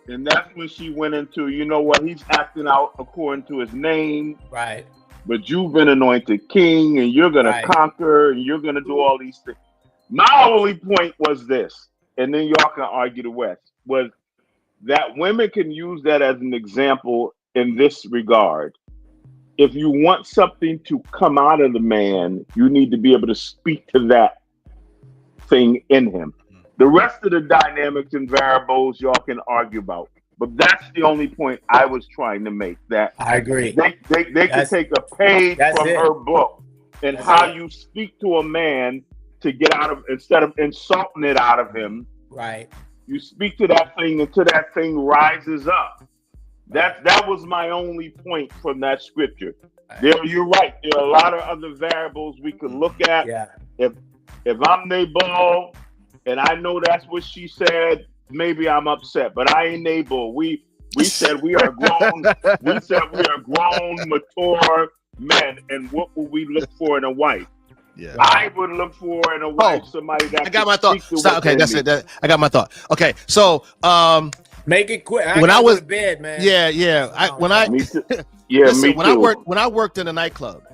And that's when she went into, you know what, he's acting out according to his name. Right. But you've been anointed king, and you're going to conquer, and you're going to do all these things. My only point was this, and then y'all can argue the rest, was that women can use that as an example in this regard. If you want something to come out of the man, you need to be able to speak to that thing in him. The rest of the dynamics and variables y'all can argue about. But that's the only point I was trying to make. That I agree. They can take a page from her book and how you speak to a man to get out of, instead of insulting it out of him. Right. You speak to that thing until that thing rises up. That was my only point from that scripture. You're right. There are a lot of other variables we could look at. Yeah. If I'm Nabal and I know that's what she said, maybe I'm upset, but I ain't Nabal. We said we are grown. We said we are grown, mature men, and what will we look for in a wife? Yeah. I would look for in a wife somebody that I got my thought. Okay, that's it. I got my thought. Okay, so make it quick. When I was to bed, man. Yeah. Me too. Yeah, listen, me too. When I worked in a nightclub.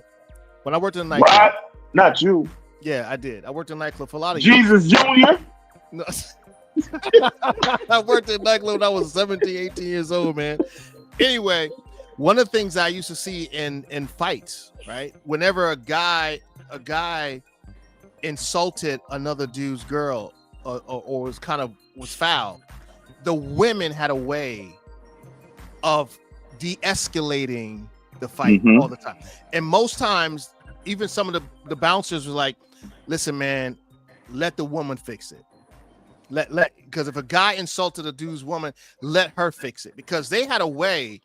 What? Not you. Yeah, I did. I worked in a nightclub for a lot of years. Jesus Jr. No. I worked in a nightclub when I was 17, 18 years old, man. Anyway, one of the things I used to see in fights, right? Whenever a guy insulted another dude's girl or was foul, the women had a way of de-escalating the fight all the time. And most times, even some of the bouncers were like, listen, man, let the woman fix it. Because if a guy insulted a dude's woman, let her fix it. Because they had a way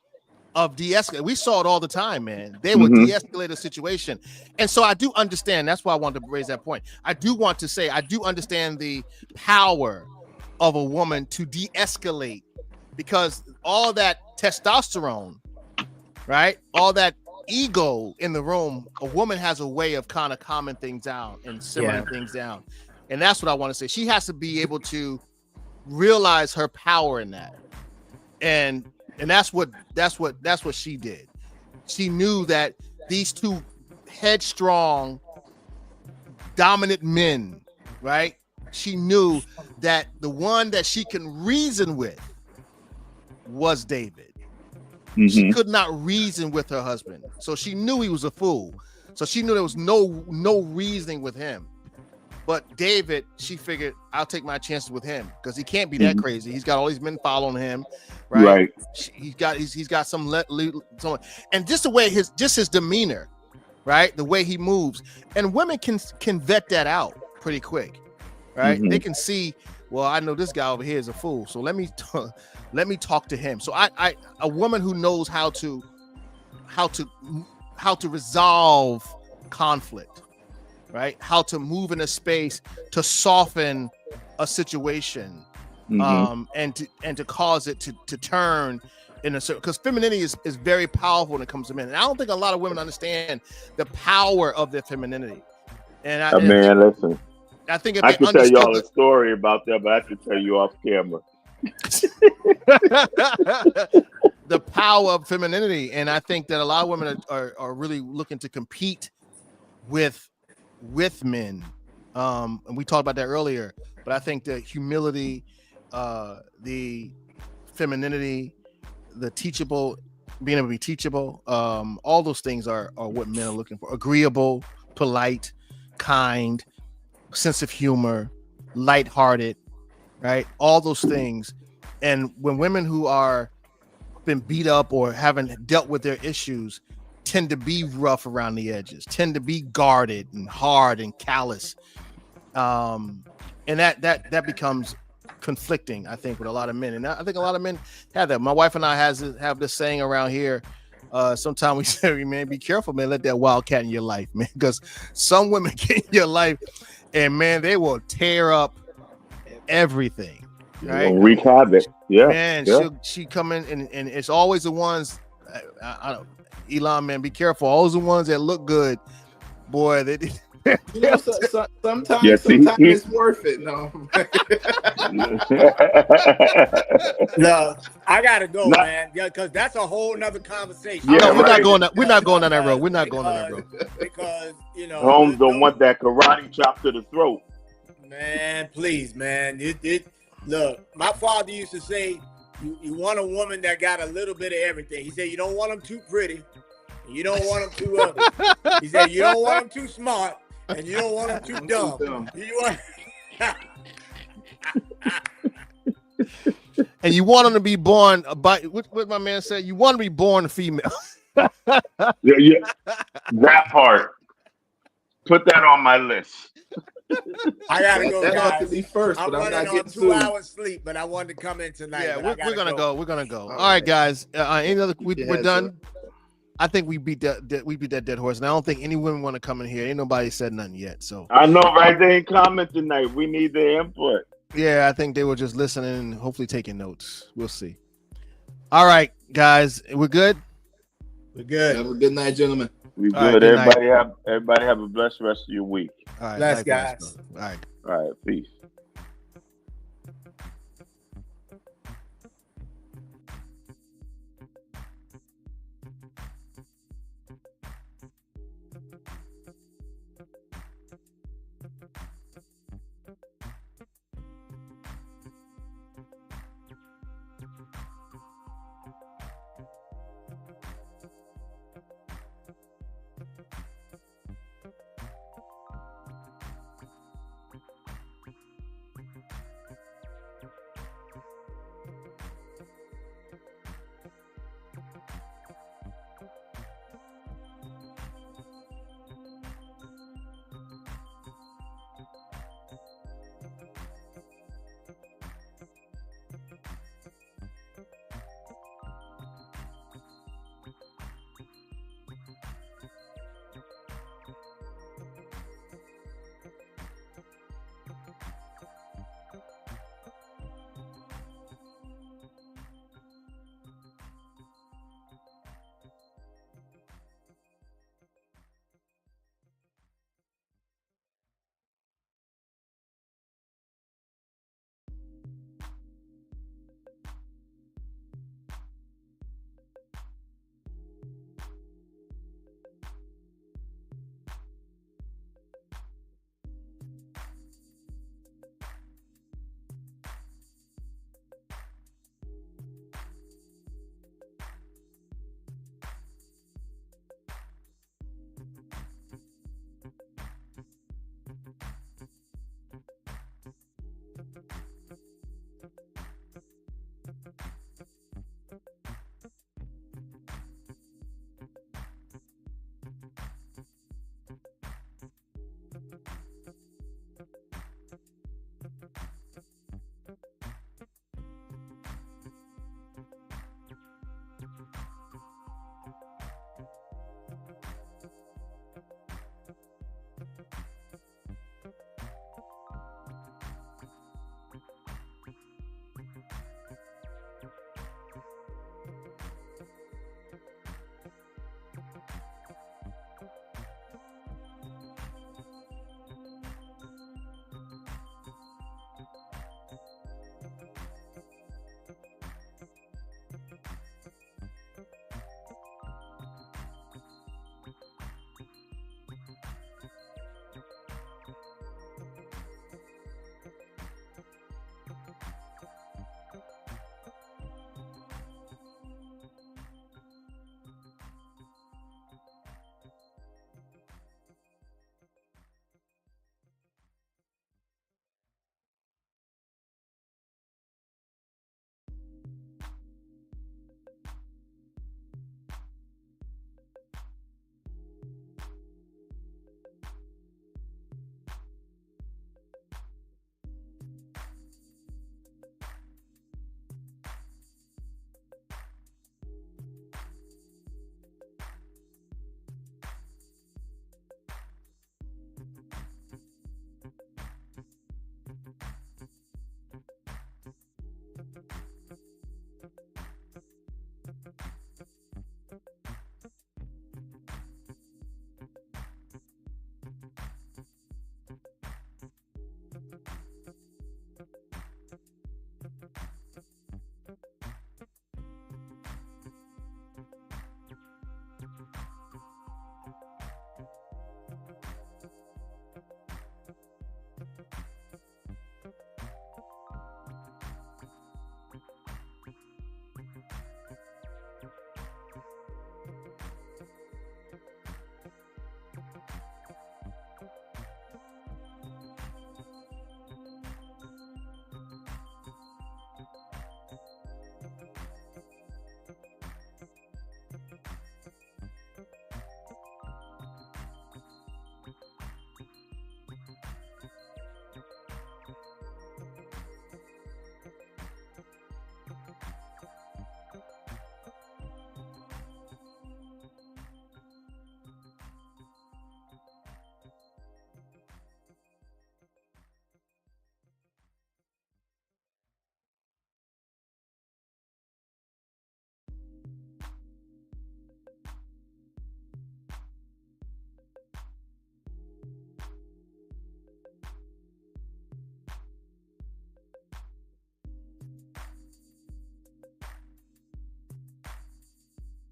of de-escalate. We saw it all the time, man. They would de-escalate a situation. And so I do understand. That's why I wanted to raise that point. I do want to say, I do understand the power of a woman to de-escalate, because all that testosterone, right? All that ego in the room, a woman has a way of kind of calming things down and simmering things down. And that's what I want to say. She has to be able to realize her power in that. And that's what she did. She knew that these two headstrong, dominant men, right? She knew that the one that she can reason with was David. She could not reason with her husband. So she knew he was a fool. So she knew there was no reasoning with him. But David, she figured, I'll take my chances with him because he can't be that crazy. He's got all these men following him, right? He's got some and just the way his demeanor, right? The way he moves, and women can vet that out pretty quick, right? They can see, well, I know this guy over here is a fool, so let me talk to him. So a woman who knows how to resolve conflict, right? How to move in a space to soften a situation, and to cause it to turn in a certain, because femininity is very powerful when it comes to men. And I don't think a lot of women understand the power of their femininity. Listen. I think if I they could tell y'all a story about that, but I could tell you off camera. The power of femininity, and I think that a lot of women are really looking to compete with men, and we talked about that earlier. But I think the humility, the femininity, the teachable, being able to be teachable, all those things are what men are looking for. Agreeable, polite, kind, sense of humor, lighthearted, right? All those things. And when women who are been beat up or haven't dealt with their issues tend to be rough around the edges, tend to be guarded and hard and callous, and that becomes conflicting, I think, with a lot of men. And I think a lot of men have that. My wife and I have this saying around here. Sometimes we say, man, be careful, man. Let that wildcat in your life, man, because some women get in your life, and man, they will tear up everything. Right? Wreak havoc. Yeah, man. She come in, and it's always the ones. Elon, man, be careful. Always the ones that look good, boy. Sometimes it's worth it. No, no, I gotta go, man. Yeah, because that's a whole nother conversation. Yeah, we're not going down that road. We're not going down that road because Holmes don't want that karate chop to the throat. Man, please, man. Look, my father used to say, you want a woman that got a little bit of everything. He said, you don't want them too pretty, and you don't want them too ugly. He said, you don't want them too smart, and you don't want them too dumb. You want... And you want them to be born by what my man said. You want to be born a female. Yeah, that part. Put that on my list. I gotta go, guys. To be first, I'm running on 2 hours sleep, but I wanted to come in tonight. Yeah, we're gonna go. We're gonna go. All right, guys. Any other? We're done. I think we beat that dead horse, and I don't think any women want to come in here. Ain't nobody said nothing yet. So I know, right? They ain't commenting tonight. We need their input. Yeah, I think they were just listening and hopefully taking notes. We'll see. All right, guys, we're good. We're good. Have a good night, gentlemen. We good. Everybody have a blessed rest of your week. All right, bless, guys. All right. All right. Peace.